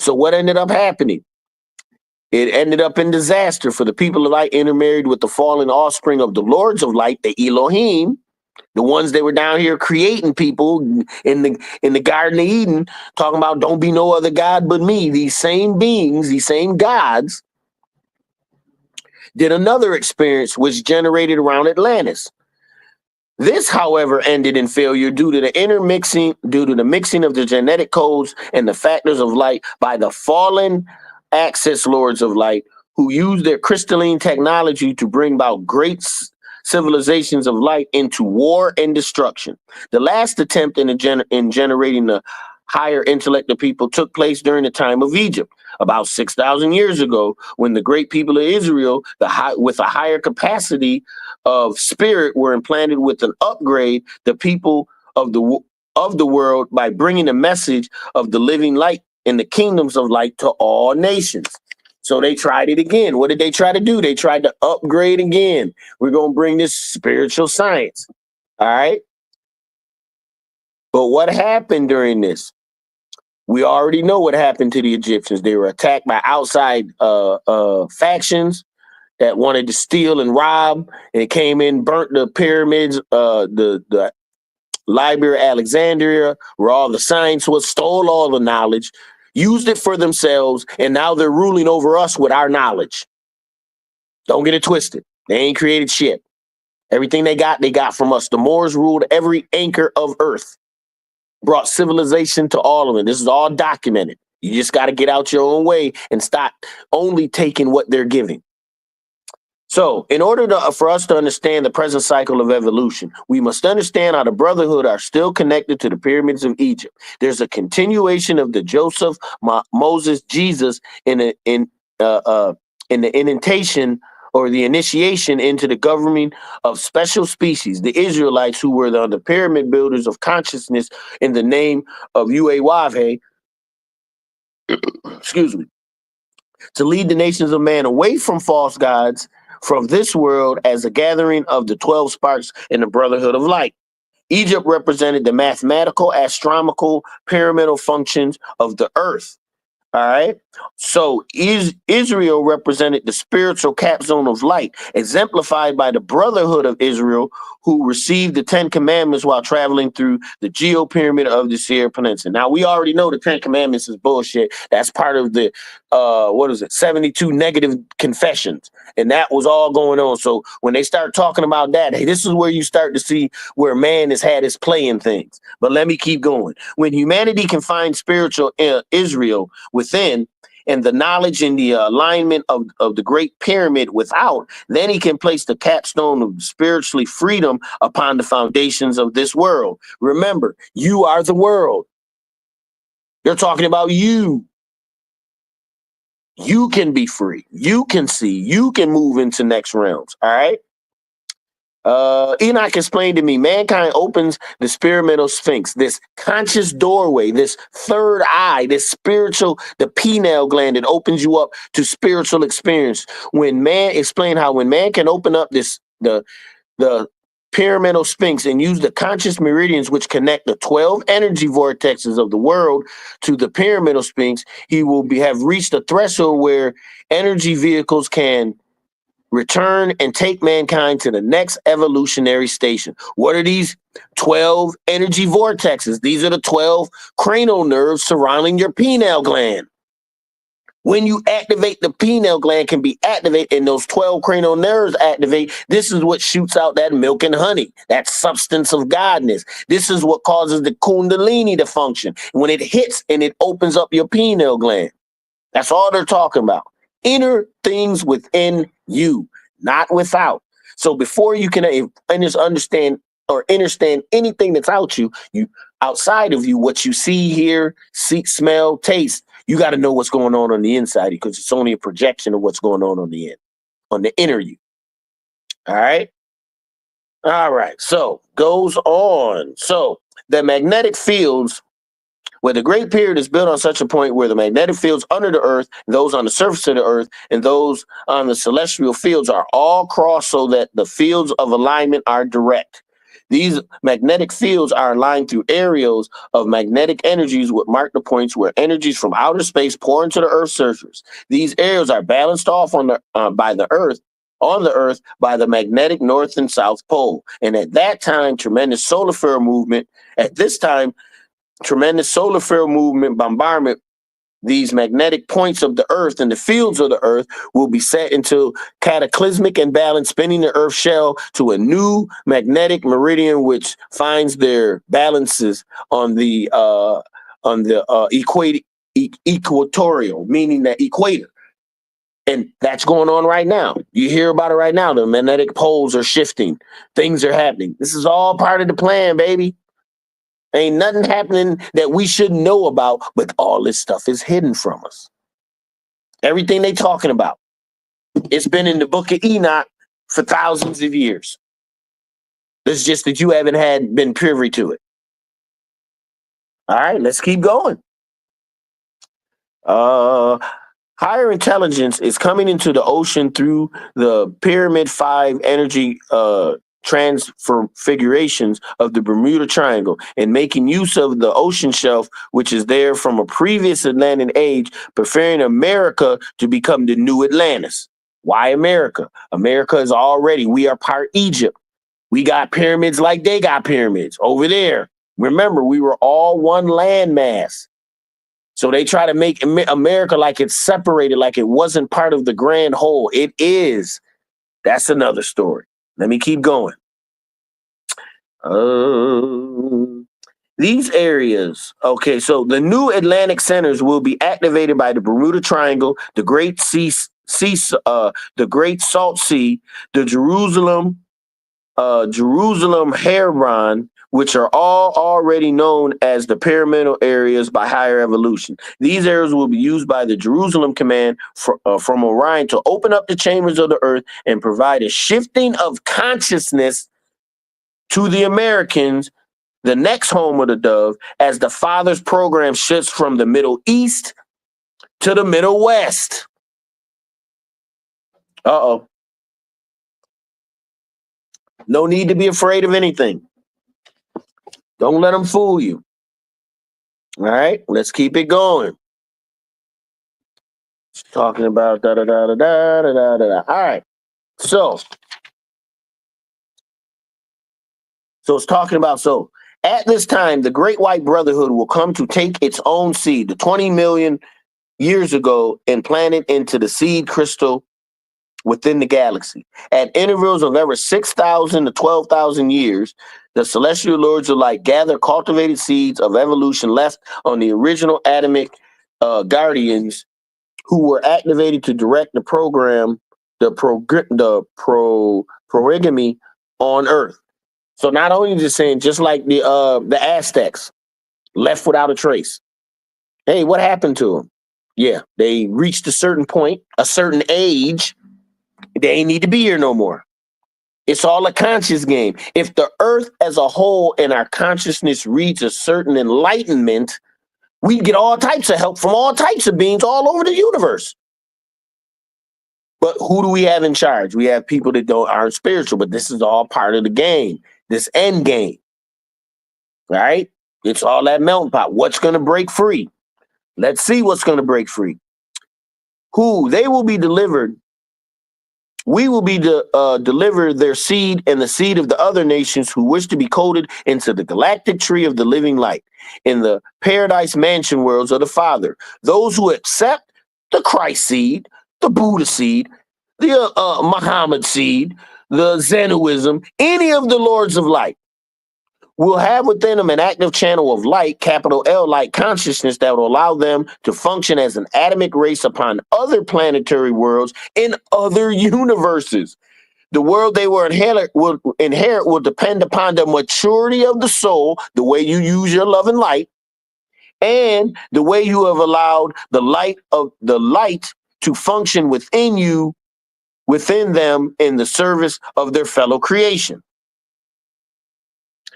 So what ended up happening? It ended up in disaster for the people of light intermarried with the fallen offspring of the lords of light, the Elohim, the ones that were down here creating people in the Garden of Eden, talking about don't be no other God but me. These same beings, these same gods, did another experience which generated around Atlantis. This, however, ended in failure due to the mixing of the genetic codes and the factors of light by the fallen access lords of light, who used their crystalline technology to bring about great civilizations of light into war and destruction. The last attempt in generating the higher intellect of people took place during the time of Egypt, about 6,000 years ago, when the great people of Israel, with a higher capacity of spirit, were implanted with an upgrade the people of the world by bringing a message of the living light and the kingdoms of light to all nations. So they tried it again. What did they try to do? They tried to upgrade again. We're going to bring this spiritual science. All right. But what happened during this? We already know what happened to the Egyptians. They were attacked by outside factions that wanted to steal and rob, and came in, burnt the pyramids, the Library of Alexandria, where all the science was, stole all the knowledge, used it for themselves, and now they're ruling over us with our knowledge. Don't get it twisted. They ain't created shit. Everything they got from us. The Moors ruled every acre of earth, brought civilization to all of it. This is all documented. You just got to get out your own way and stop only taking what they're giving. So, in order for us to understand the present cycle of evolution, we must understand how the Brotherhood are still connected to the pyramids of Egypt. There's a continuation of the Joseph, Moses, Jesus in the initiation or the initiation into the governing of special species, the Israelites, who were the pyramid builders of consciousness in the name of Uawave, excuse me, to lead the nations of man away from false gods from this world as a gathering of the 12 sparks in the Brotherhood of Light. Egypt represented the mathematical, astronomical, pyramidal functions of the earth. All right. So Israel represented the spiritual capstone of light, exemplified by the Brotherhood of Israel, who received the 10 Commandments while traveling through the Geo-Pyramid of the Sierra Peninsula. Now, we already know the 10 Commandments is bullshit. That's part of the, 72 negative confessions. And that was all going on. So when they start talking about that, hey, this is where you start to see where man has had his play in things. But let me keep going. When humanity can find spiritual Israel within, and the knowledge and the alignment of the great pyramid without, then he can place the capstone of spiritually freedom upon the foundations of this world. Remember, you are the world. They're talking about you. You can be free. You can see. You can move into next realms. All right. Enoch explained to me, mankind opens the pyramidal sphinx, this conscious doorway, this third eye, this spiritual, the pineal gland that opens you up to spiritual experience. When man explained how when man can open up the pyramidal sphinx and use the conscious meridians which connect the 12 energy vortexes of the world to the pyramidal sphinx, he will have reached a threshold where energy vehicles can return and take mankind to the next evolutionary station. What are these 12 energy vortexes? These are the 12 cranial nerves surrounding your pineal gland. When you activate, the pineal gland can be activated and those 12 cranial nerves activate. This is what shoots out that milk and honey, that substance of godness. This is what causes the kundalini to function. When it hits and it opens up your pineal gland. That's all they're talking about. Inner things within you, not without. So before you can understand anything that's outside of you, what you see, hear, see, smell, taste, you got to know what's going on the inside, because it's only a projection of what's going on the inner you. All right. All right. So goes on. So the magnetic fields, where the Great Pyramid is built on such a point where the magnetic fields under the earth, those on the surface of the earth, and those on the celestial fields are all crossed so that the fields of alignment are direct. These magnetic fields are aligned through areas of magnetic energies which mark the points where energies from outer space pour into the Earth's surface. These areas are balanced off on the by the Earth on the Earth by the magnetic north and south pole. And at that time, tremendous solar flare movement. At this time, tremendous solar flare movement bombardment. These magnetic points of the Earth and the fields of the Earth will be set into cataclysmic imbalance, spinning the Earth shell to a new magnetic meridian, which finds their balances on the equatorial, meaning the equator. And that's going on right now. You hear about it right now. The magnetic poles are shifting. Things are happening. This is all part of the plan, baby. Ain't nothing happening that we shouldn't know about, but all this stuff is hidden from us. Everything they talking about, it's been in the book of Enoch for thousands of years. It's just that you haven't been privy to it. All right, let's keep going. Higher intelligence is coming into the ocean through the Pyramid 5 energy transfigurations of the Bermuda Triangle and making use of the ocean shelf, which is there from a previous Atlantic age, preferring America to become the new Atlantis. Why America? America is already, we are part Egypt. We got pyramids like they got pyramids over there. Remember, we were all one landmass. So they try to make America like it's separated, like it wasn't part of the grand whole. It is. That's another story. Let me keep going. These areas, okay, so the new Atlantic centers will be activated by the Bermuda Triangle, the Great the Great Salt Sea, the Jerusalem Hebron, which are all already known as the pyramidal areas by higher evolution. These areas will be used by the Jerusalem Command from Orion to open up the chambers of the earth and provide a shifting of consciousness to the Americans, the next home of the dove, as the Father's program shifts from the Middle East to the Middle West. Uh-oh. No need to be afraid of anything. Don't let them fool you. All right, let's keep it going. It's talking about da-da-da-da-da-da-da-da. All right, so it's talking about, at this time, the Great White Brotherhood will come to take its own seed, the 20 million years ago, and plant it into the seed crystal within the galaxy. At intervals of every 6,000 to 12,000 years, the celestial lords of light gather cultivated seeds of evolution left on the original atomic guardians who were activated to direct the program, progamy on Earth. So not only just saying, just like the Aztecs left without a trace. Hey, what happened to them? Yeah, they reached a certain point, a certain age. They ain't need to be here no more. It's all a conscious game. If the earth as a whole and our consciousness reaches a certain enlightenment, we get all types of help from all types of beings all over the universe. But who do we have in charge? We have people that aren't spiritual, but this is all part of the game, this end game. Right? It's all that melting pot. What's going to break free? Let's see what's going to break free. They will be delivered. We will be deliver their seed and the seed of the other nations who wish to be coded into the galactic tree of the living light in the paradise mansion worlds of the Father. Those who accept the Christ seed, the Buddha seed, the Muhammad seed, the Zenoism, any of the lords of light, will have within them an active channel of light, capital L, light consciousness that will allow them to function as an atomic race upon other planetary worlds in other universes. The world they will inherit will depend upon the maturity of the soul, the way you use your love and light, and the way you have allowed the light to function within them in the service of their fellow creation.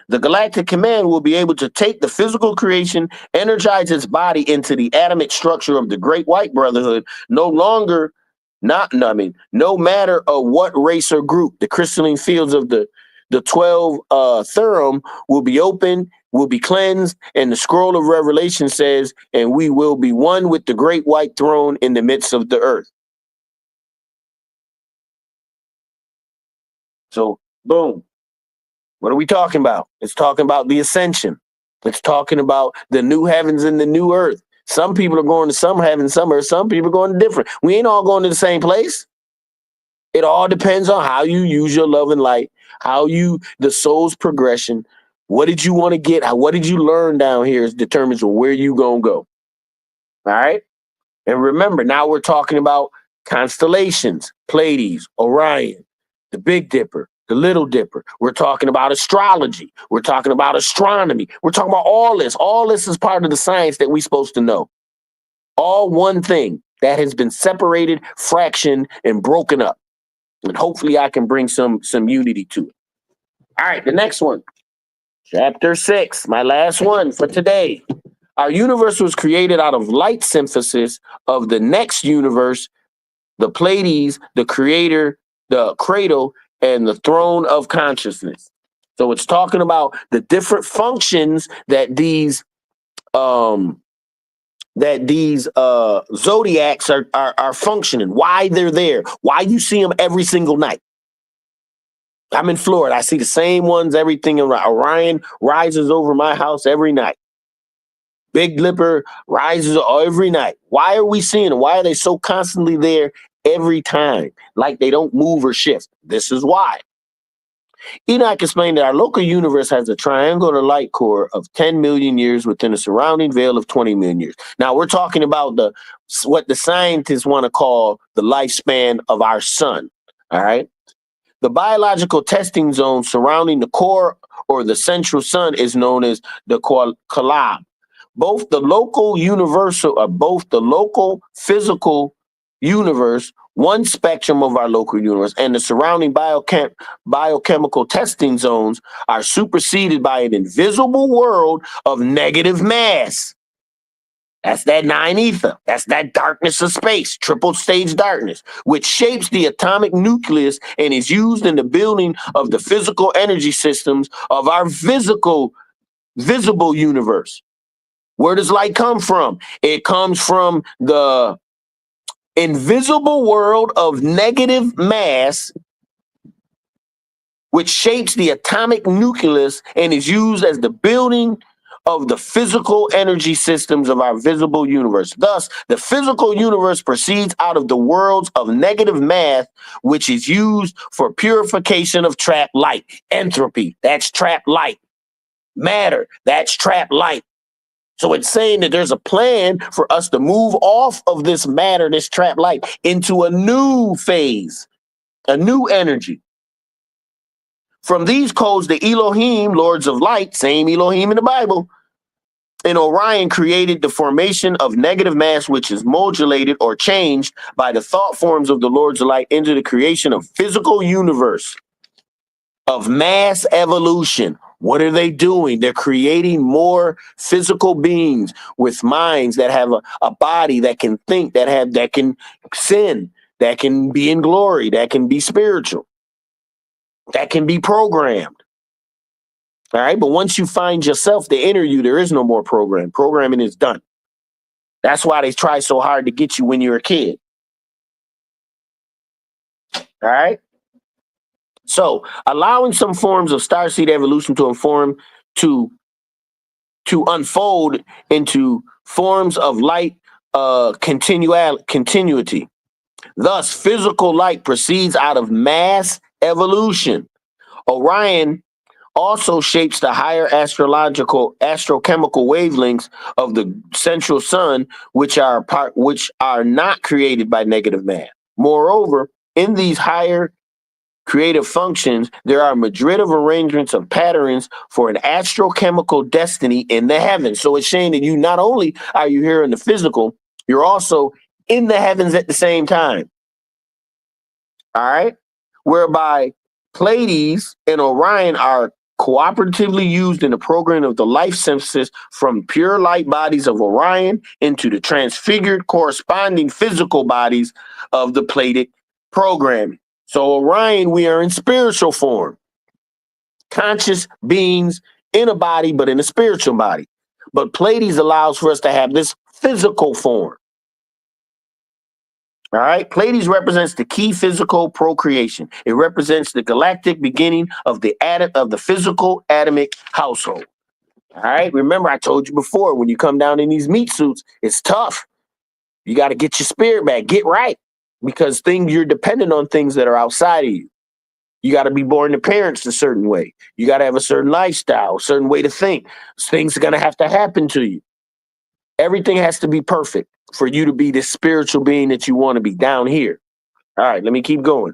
The Galactic Command will be able to take the physical creation, energize its body into the atomic structure of the Great White Brotherhood, no matter of what race or group, the crystalline fields of the the 12 Thurim will be opened, will be cleansed, and the scroll of Revelation says, and we will be one with the great white throne in the midst of the earth. So, boom. What are we talking about? It's talking about the ascension. It's talking about the new heavens and the new earth. Some people are going to some heaven, some earth, some people are going to different. We ain't all going to the same place. It all depends on how you use your love and light, the soul's progression. What did you want to get? What did you learn down here determines where you going to go. All right. And remember, now we're talking about constellations, Pleiades, Orion, the Big Dipper, the Little Dipper. We're talking about astrology. We're talking about astronomy. We're talking about all this. All this is part of the science that we're supposed to know. All one thing that has been separated, fractioned, and broken up. And hopefully I can bring some unity to it. All right, the next one. Chapter 6, my last one for today. Our universe was created out of light synthesis of the next universe, the Pleiades, the creator, the cradle, and the throne of consciousness. So it's talking about the different functions that these zodiacs are functioning, why they're there, why you see them every single night. I'm in Florida. I see the same ones, everything around. Orion rises over my house every night. Big Dipper rises every night. Why are we seeing them? Why are they so constantly there every time? Like they don't move or shift. This is why. Enoch explained that our local universe has a triangular light core of 10 million years within a surrounding veil of 20 million years. Now we're talking about what the scientists want to call the lifespan of our sun. All right. The biological testing zone surrounding the core or the central sun is known as the collab. Both the local physical universe, one spectrum of our local universe, and the surrounding biochemical testing zones are superseded by an invisible world of negative mass. That's that 9 ether. That's that darkness of space, triple stage darkness, which shapes the atomic nucleus and is used in the building of the physical energy systems of our visible universe. Where does light come from? It comes from the invisible world of negative mass, which shapes the atomic nucleus and is used as the building of the physical energy systems of our visible universe. Thus, the physical universe proceeds out of the worlds of negative mass, which is used for purification of trapped light. Entropy, that's trapped light. Matter, that's trapped light. So it's saying that there's a plan for us to move off of this matter, this trapped light, into a new phase, a new energy. From these codes, the Elohim, lords of light, same Elohim in the Bible, and Orion created the formation of negative mass, which is modulated or changed by the thought forms of the lords of light into the creation of physical universe, of mass evolution. What are they doing? They're creating more physical beings with minds that have a body that can think, that can sin, that can be in glory, that can be spiritual, that can be programmed. All right. But once you find yourself, the inner you, there is no more program. Programming is done. That's why they try so hard to get you when you're a kid. All right. So allowing some forms of starseed evolution to unfold into forms of light continuity. Thus, physical light proceeds out of mass evolution. Orion also shapes the higher astrochemical wavelengths of the central sun, which are not created by negative mass. Moreover, in these higher creative functions, there are madrigative arrangements of patterns for an astrochemical destiny in the heavens. So it's saying that you not only are you here in the physical, you're also in the heavens at the same time. All right, whereby Pleiades and Orion are cooperatively used in the programming of the life synthesis from pure light bodies of Orion into the transfigured corresponding physical bodies of the Pleiadic programming. So Orion, we are in spiritual form. conscious beings in a body, but in a spiritual body. But Pleiades allows for us to have this physical form. All right. Pleiades represents the key physical procreation. It represents the galactic beginning of the physical atomic household. All right. Remember, I told you before, when you come down in these meat suits, it's tough. You got to get your spirit back, get right, because you're dependent on things that are outside of you. You got to be born to parents a certain way. You got to have a certain lifestyle, a certain way to think. Things are going to have to happen to you. Everything has to be perfect for you to be this spiritual being that you want to be down here. All right, let me keep going.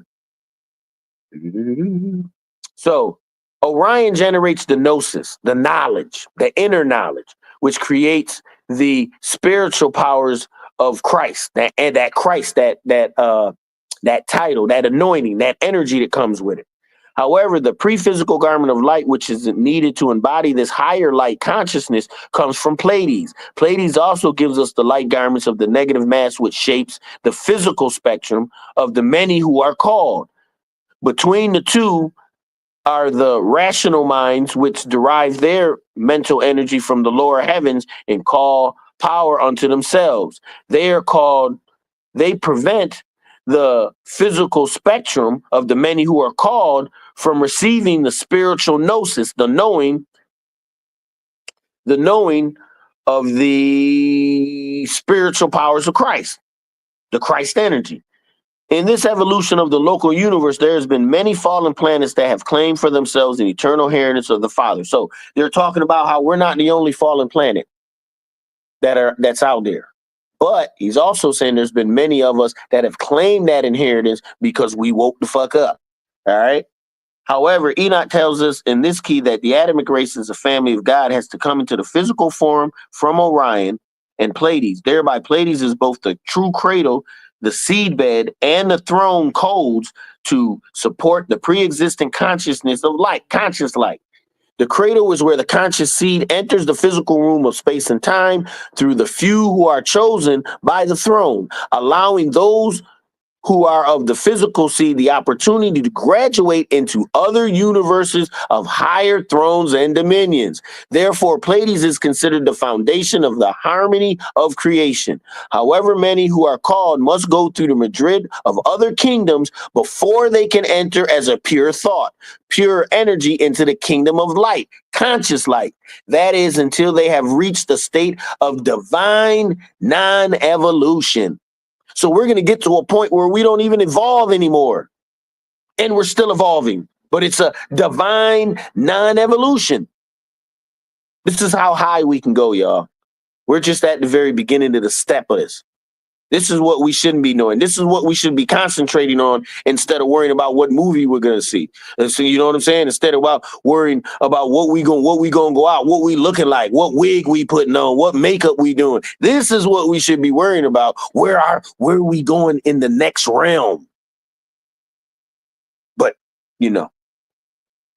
So Orion generates the gnosis, the knowledge, the inner knowledge, which creates the spiritual powers of Christ, that title, that anointing, that energy that comes with it. However, the pre-physical garment of light, which is needed to embody this higher light consciousness, comes from Pleiades. Pleiades also gives us the light garments of the negative mass, which shapes the physical spectrum of the many who are called. Between the two are the rational minds, which derive their mental energy from the lower heavens and call power unto themselves. They prevent the physical spectrum of the many who are called from receiving the spiritual gnosis, the knowing of the spiritual powers of Christ, the Christ energy. In this evolution of the local universe, there has been many fallen planets that have claimed for themselves an eternal inheritance of the Father. So they're talking about how we're not the only fallen planet that's out there. But he's also saying there's been many of us that have claimed that inheritance because we woke the fuck up. All right. However, Enoch tells us in this key that the Adamic race as a family of God has to come into the physical form from Orion and Pleiades. Thereby, Pleiades is both the true cradle, the seedbed, and the throne codes to support the pre-existing consciousness of light, conscious light. The cradle is where the conscious seed enters the physical room of space and time through the few who are chosen by the throne, allowing those who are of the physical seed the opportunity to graduate into other universes of higher thrones and dominions. Therefore, Pleiades is considered the foundation of the harmony of creation. However, many who are called must go through the Madrid of other kingdoms before they can enter as a pure thought, pure energy into the kingdom of light, conscious light. That is, until they have reached the state of divine non-evolution. So we're going to get to a point where we don't even evolve anymore. And we're still evolving. But it's a divine non-evolution. This is how high we can go, y'all. We're just at the very beginning of the step of this. This is what we shouldn't be doing. This is what we should be concentrating on instead of worrying about what movie we're going to see. And so, you know what I'm saying? Instead of worrying about what we going to go out, what we looking like, what wig we putting on, what makeup we doing. This is what we should be worrying about. Where are we going in the next realm? But,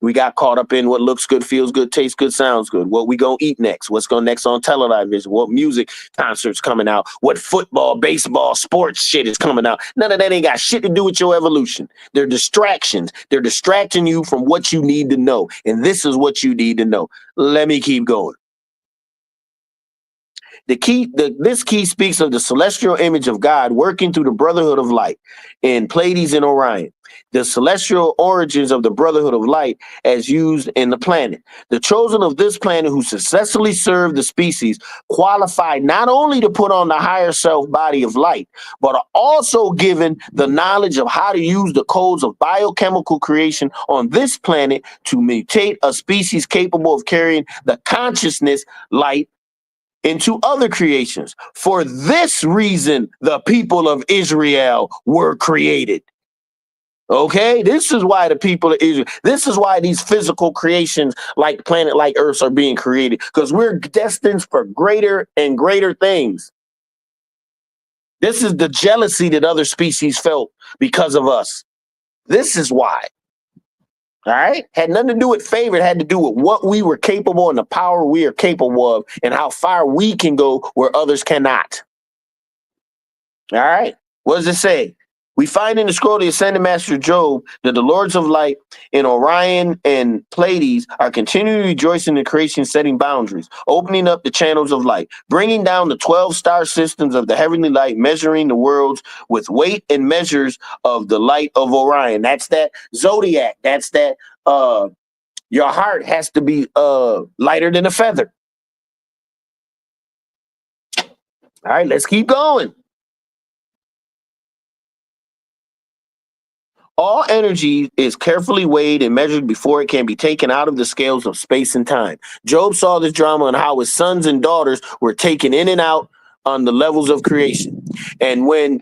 we got caught up in what looks good, feels good, tastes good, sounds good. What we gonna eat next? What's going next on television? What music concerts coming out? What football, baseball, sports shit is coming out? None of that ain't got shit to do with your evolution. They're distractions. They're distracting you from what you need to know. And this is what you need to know. Let me keep going. This key speaks of the celestial image of God working through the brotherhood of light in Pleiades and Orion. The celestial origins of the brotherhood of light as used in the planet. The chosen of this planet who successfully served the species qualified not only to put on the higher self body of light, but are also given the knowledge of how to use the codes of biochemical creation on this planet to mutate a species capable of carrying the consciousness light into other creations. For this reason, the people of Israel were created. Okay, this is why the people of Israel, this is why these physical creations like planet like Earth are being created, because we're destined for greater and greater things. This is the jealousy that other species felt because of us. This is why. All right. Had nothing to do with favor. It had to do with what we were capable and the power we are capable of and how far we can go where others cannot. All right. What does it say? We find in the scroll of the Ascended Master Job that the Lords of Light in Orion and Pleiades are continually rejoicing in creation, setting boundaries, opening up the channels of light, bringing down the 12 star systems of the heavenly light, measuring the worlds with weight and measures of the light of Orion. That's that zodiac. That's that your heart has to be lighter than a feather. All right, let's keep going. All energy is carefully weighed and measured before it can be taken out of the scales of space and time. Job saw this drama and how his sons and daughters were taken in and out on the levels of creation. And when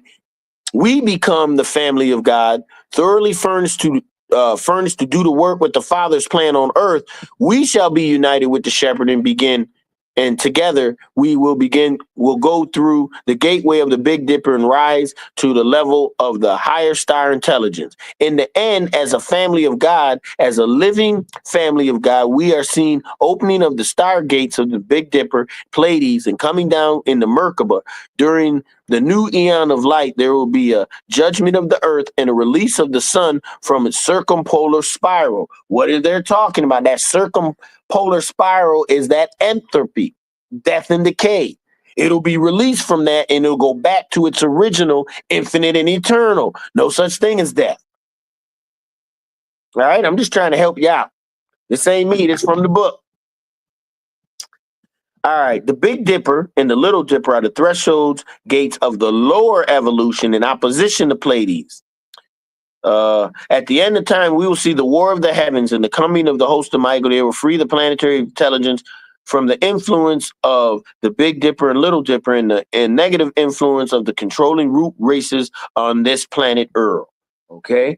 we become the family of God, thoroughly furnished to do the work with the Father's plan on earth, we shall be united with the shepherd and begin. And together we'll go through the gateway of the Big Dipper and rise to the level of the higher star intelligence. In the end, as a family of God, as a living family of God, we are seeing opening of the stargates of the Big Dipper, Pleiades, and coming down in the Merkaba. During the new eon of light, there will be a judgment of the earth and a release of the sun from its circumpolar spiral. What are they talking about? That circumpolar spiral is that entropy, death and decay. It'll be released from that and it'll go back to its original, infinite and eternal. No such thing as death. All right, I'm just trying to help you out. This ain't me, this from the book. All right, the Big Dipper and the Little Dipper are the thresholds gates of the lower evolution in opposition to Pleiades. At the end of time, we will see the war of the heavens and the coming of the host of Michael. They will free the planetary intelligence from the influence of the Big Dipper and Little Dipper and the negative influence of the controlling root races on this planet Earth. Okay?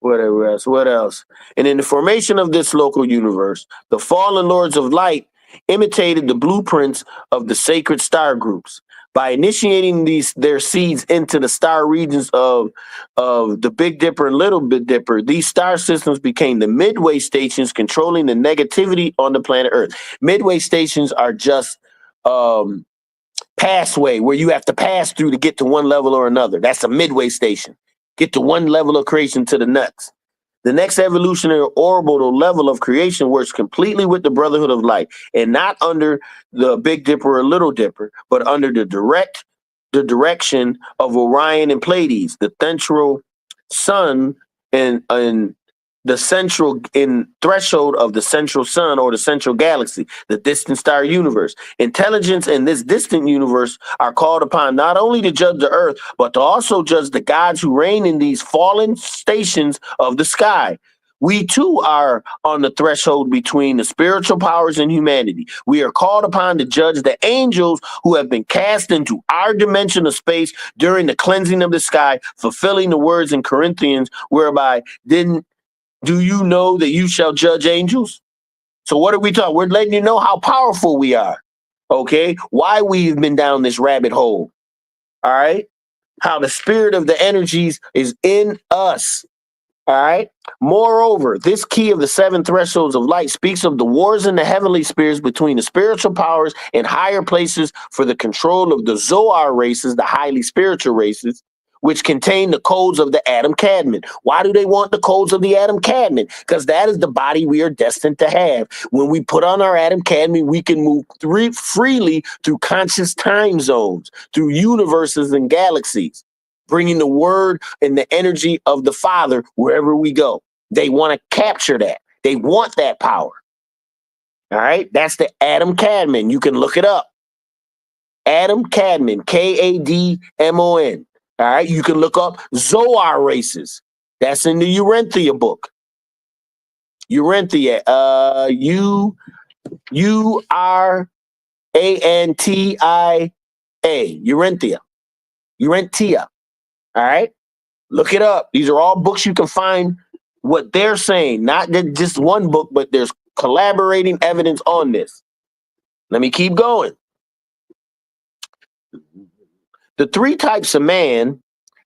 What else? And in the formation of this local universe, the fallen lords of light imitated the blueprints of the sacred star groups. By initiating their seeds into the star regions of the Big Dipper and Little Big Dipper, these star systems became the midway stations controlling the negativity on the planet Earth. Midway stations are just passway where you have to pass through to get to one level or another. That's a midway station. Get to one level of creation to the next. The next evolutionary orbital level of creation works completely with the Brotherhood of Light and not under the Big Dipper or Little Dipper, but under the direction of Orion and Pleiades, the central sun and the central threshold of the central sun or the central galaxy, the distant star universe. Intelligence in this distant universe are called upon not only to judge the earth, but to also judge the gods who reign in these fallen stations of the sky. We too are on the threshold between the spiritual powers and humanity. We are called upon to judge the angels who have been cast into our dimension of space during the cleansing of the sky, fulfilling the words in Corinthians, whereby do you know that you shall judge angels? So what are we talking? We're letting you know how powerful we are. Okay? Why we've been down this rabbit hole. All right? How the spirit of the energies is in us. All right? Moreover, this key of the 7 thresholds of light speaks of the wars in the heavenly spheres between the spiritual powers and higher places for the control of the Zoar races, the highly spiritual races, which contain the codes of the Adam Cadman. Why do they want the codes of the Adam Cadman? Because that is the body we are destined to have. When we put on our Adam Cadman, we can move freely through conscious time zones, through universes and galaxies, bringing the word and the energy of the Father wherever we go. They want to capture that. They want that power. All right? That's the Adam Cadman. You can look it up. Adam Cadman, Kadmon. All right, you can look up Zoar races. That's in the Urantia book. Urantia, Urantia, Urantia. All right, look it up. These are all books you can find what they're saying. Not just one book, but there's collaborating evidence on this. Let me keep going. The 3 types of man: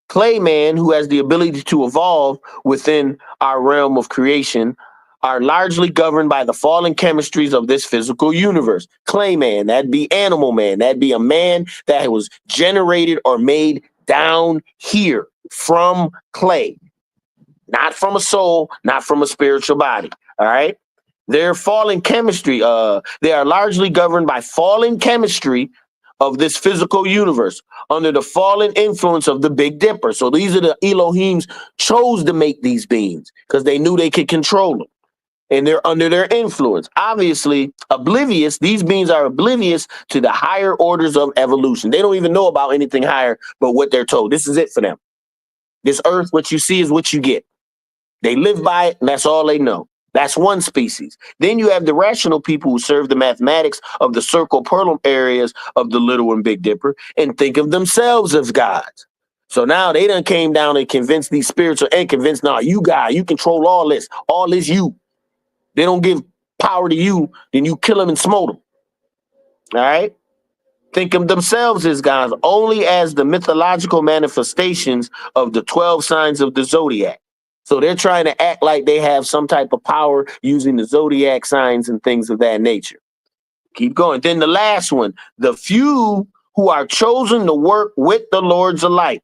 clay man, who has the ability to evolve within our realm of creation, are largely governed by the fallen chemistries of this physical universe. Clay man, that'd be animal man. That'd be a man that was generated or made down here from clay, not from a soul, not from a spiritual body. All right. Their fallen chemistry, they are largely governed by fallen chemistry of this physical universe under the fallen influence of the Big Dipper. So these are the Elohims chose to make these beings because they knew they could control them. And they're under their influence. Obviously, oblivious, these beings are oblivious to the higher orders of evolution. They don't even know about anything higher but what they're told. This is it for them. This earth, what you see is what you get. They live by it, and that's all they know. That's one species. Then you have the rational people who serve the mathematics of the circle pearl areas of the Little and Big Dipper and think of themselves as gods. So now they done came down and convinced these spiritual and convinced, nah, you God, you control all this. All this you. They don't give power to you, then you kill them and smote them. All right? Think of themselves as gods only as the mythological manifestations of the 12 signs of the zodiac. So they're trying to act like they have some type of power using the zodiac signs and things of that nature. Keep going. Then the last one, the few who are chosen to work with the Lords of Light,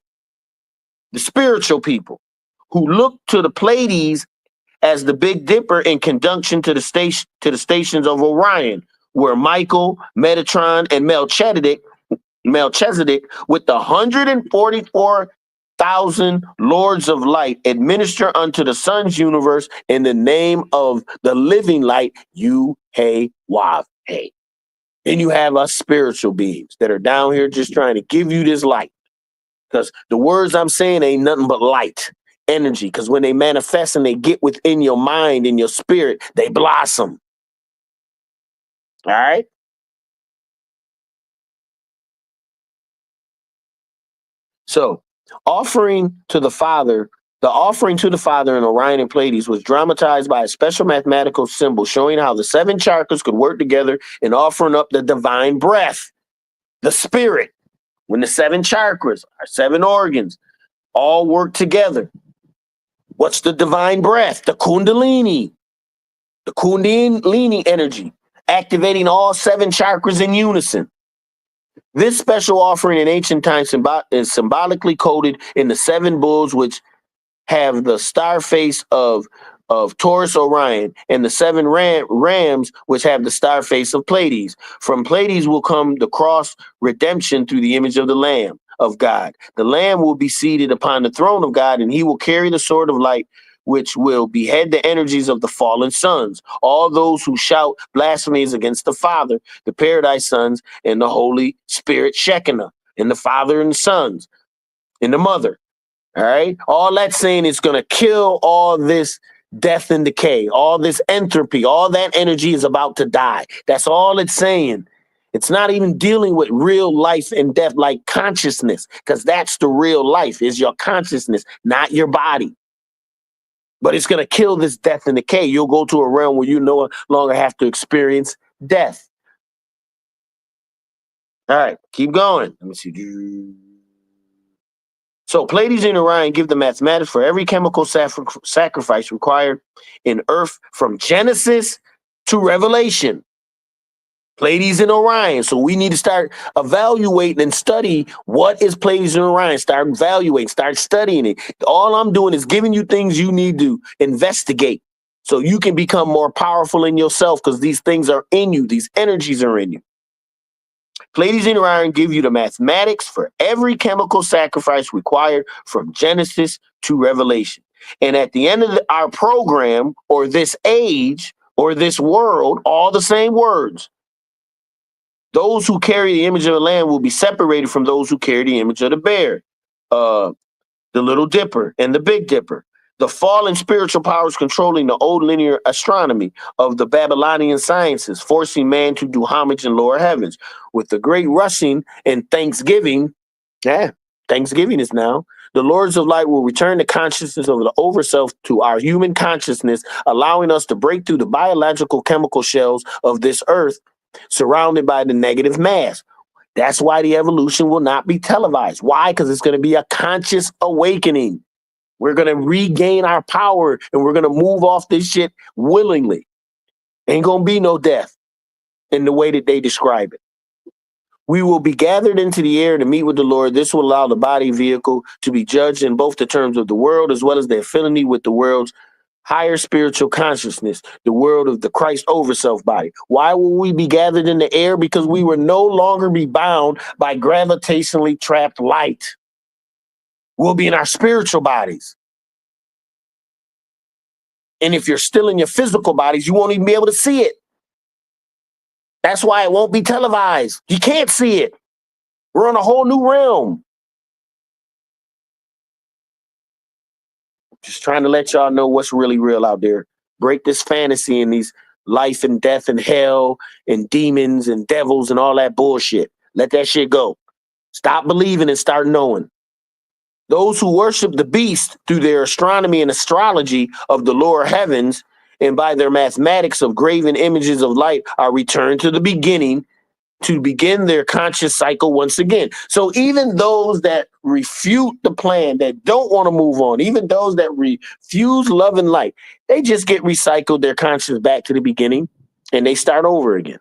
the spiritual people who look to the Pleiades as the Big Dipper in conjunction to the stations of Orion, where Michael, Metatron, and Melchizedek with the 144,000 Lords of Light administer unto the sun's universe in the name of the living light, Yu-Hey Wav-Hey. Then you have us spiritual beings that are down here just trying to give you this light. Because the words I'm saying ain't nothing but light. Energy, because when they manifest and they get within your mind and your spirit, they blossom. All right. So, the offering to the Father in Orion and Pleiades was dramatized by a special mathematical symbol showing how the 7 chakras could work together in offering up the divine breath, the spirit. When the 7 chakras, our 7 organs, all work together. What's the divine breath? The Kundalini energy, activating all 7 chakras in unison. This special offering in ancient times is symbolically coded in the 7 bulls, which have the star face of Taurus Orion, and the 7 rams, which have the star face of Pleiades. From Pleiades will come the cross redemption through the image of the Lamb of God. The Lamb will be seated upon the throne of God, and he will carry the sword of light, which will behead the energies of the fallen sons, all those who shout blasphemies against the Father, the Paradise Sons, and the Holy Spirit Shekinah, and the Father and the Sons, and the Mother. All right? All that's saying is going to kill all this death and decay, all this entropy, all that energy is about to die. That's all it's saying. It's not even dealing with real life and death like consciousness, because that's the real life, is your consciousness, not your body. But it's going to kill this death and decay. You'll go to a realm where you no longer have to experience death. All right, keep going. Let me see. So Pleiades and Orion give the mathematics for every chemical sacrifice required in Earth from Genesis to Revelation. Pleiades and Orion. So we need to start evaluating and study what is Pleiades and Orion. Start evaluating, start studying it. All I'm doing is giving you things you need to investigate so you can become more powerful in yourself, because these things are in you. These energies are in you. Pleiades and Orion give you the mathematics for every chemical sacrifice required from Genesis to Revelation. And at the end of our program, or this age, or this world, all the same words. Those who carry the image of the Lamb will be separated from those who carry the image of the bear, the Little Dipper and the Big Dipper. The fallen spiritual powers controlling the old linear astronomy of the Babylonian sciences, forcing man to do homage in lower heavens. With the great rushing and Thanksgiving, Thanksgiving is now, the Lords of Light will return the consciousness of the overself to our human consciousness, allowing us to break through the biological chemical shells of this earth, surrounded by the negative mass. That's why the evolution will not be televised. Why? Because it's going to be a conscious awakening. We're going to regain our power, and we're going to move off this shit willingly. Ain't going to be no death in the way that they describe it. We will be gathered into the air to meet with the Lord. This will allow the body vehicle to be judged in both the terms of the world as well as the affinity with the world's higher spiritual consciousness, the world of the Christ over self body. Why will we be gathered in the air? Because we will no longer be bound by gravitationally trapped light. We'll be in our spiritual bodies. And if you're still in your physical bodies, you won't even be able to see it. That's why it won't be televised. You can't see it. We're in a whole new realm. Just trying to let y'all know what's really real out there. Break this fantasy and these life and death and hell and demons and devils and all that bullshit. Let that shit go. Stop believing and start knowing. Those who worship the beast through their astronomy and astrology of the lower heavens and by their mathematics of graven images of light are returned to the beginning to begin their conscious cycle once again. So even those that refute the plan, that don't want to move on, even those that refuse love and light, they just get recycled their conscience back to the beginning and they start over again.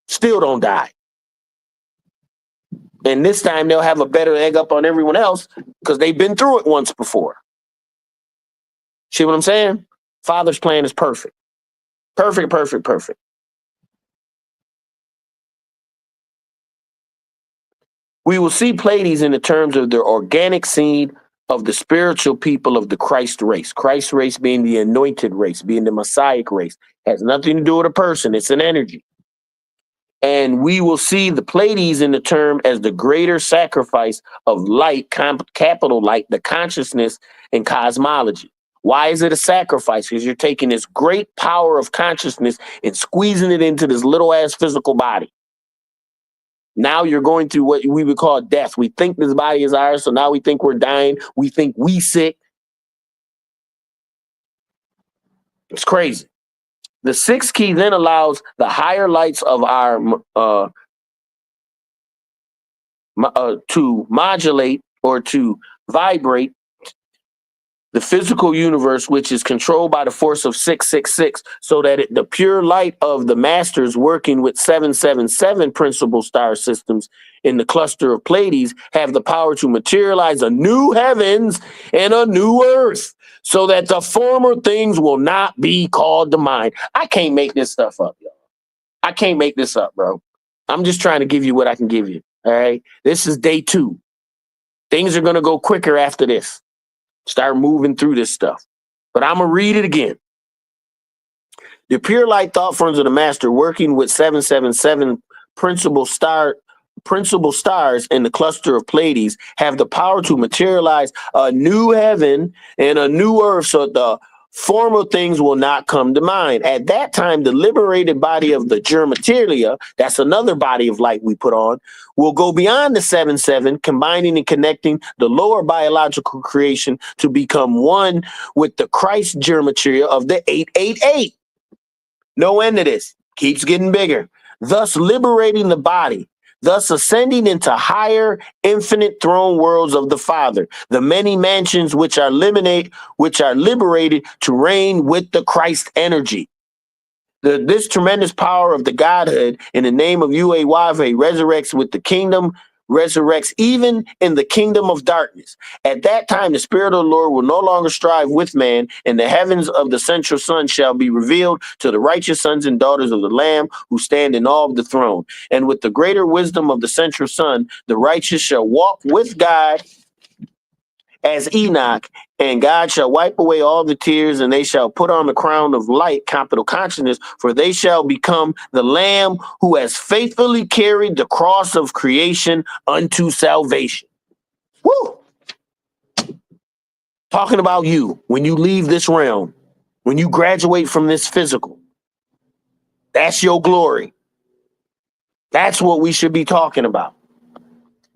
Still don't die. And this time they'll have a better leg up on everyone else because they've been through it once before. See what I'm saying? Father's plan is perfect. Perfect, perfect, perfect. We will see Pleiades in the terms of their organic seed of the spiritual people of the Christ race. Christ race being the anointed race, being the Messiah race. Has nothing to do with a person. It's an energy. And we will see the Pleiades in the term as the greater sacrifice of light, capital light, the consciousness and cosmology. Why is it a sacrifice? Because you're taking this great power of consciousness and squeezing it into this little ass physical body. Now you're going through what we would call death. We think this body is ours, so now we think we're dying. We think we sick. It's crazy. The sixth key then allows the higher lights of our to modulate or to vibrate the physical universe, which is controlled by the force of 666, so that the pure light of the masters working with 777 principal star systems in the cluster of Pleiades have the power to materialize a new heavens and a new earth, so that the former things will not be called to mind. I can't make this stuff up, y'all. I can't make this up, bro. I'm just trying to give you what I can give you. All right. This is day 2. Things are going to go quicker after this. Start moving through this stuff. But I'm going to read it again. The pure light thought forms of the master working with 777 principal stars in the cluster of Pleiades have the power to materialize a new heaven and a new earth, so the former things will not come to mind. At that time, the liberated body of the germatalia, that's another body of light we put on, will go beyond the 7-7, combining and connecting the lower biological creation to become one with the Christ germatalia of the 888. No end to this. Keeps getting bigger. Thus liberating the body. Thus ascending into higher infinite throne worlds of the Father, the many mansions which are liberated to reign with the Christ energy. This tremendous power of the Godhead in the name of Uawave resurrects with the kingdom, resurrects even in the kingdom of darkness. At that time, the Spirit of the Lord will no longer strive with man, and the heavens of the central sun shall be revealed to the righteous sons and daughters of the Lamb who stand in awe of the throne. And with the greater wisdom of the central sun, the righteous shall walk with God as Enoch, and God shall wipe away all the tears, and they shall put on the crown of light, capital consciousness, for they shall become the Lamb who has faithfully carried the cross of creation unto salvation. Woo! Talking about you, when you leave this realm, when you graduate from this physical, that's your glory. That's what we should be talking about.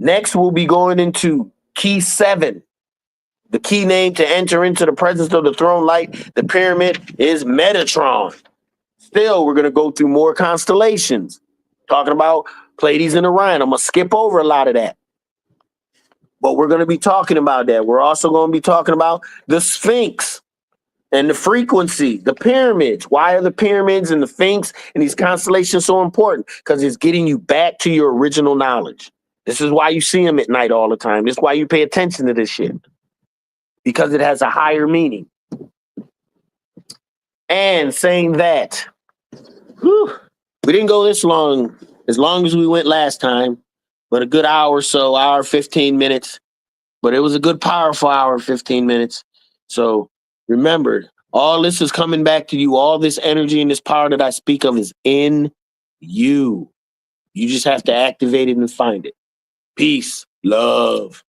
Next, we'll be going into key 7. The key name to enter into the presence of the throne light, the pyramid, is Metatron. Still, we're going to go through more constellations. Talking about Pleiades and Orion. I'm going to skip over a lot of that. But we're going to be talking about that. We're also going to be talking about the Sphinx. And the frequency, the pyramids. Why are the pyramids and the Sphinx and these constellations so important? Because it's getting you back to your original knowledge. This is why you see them at night all the time. This is why you pay attention to this shit. Because it has a higher meaning. And saying that, whew, we didn't go this long, as we went last time, but a good hour or so, hour, 15 minutes. But it was a good, powerful hour, 15 minutes. So remember, all this is coming back to you. All this energy and this power that I speak of is in you. You just have to activate it and find it. Peace, love.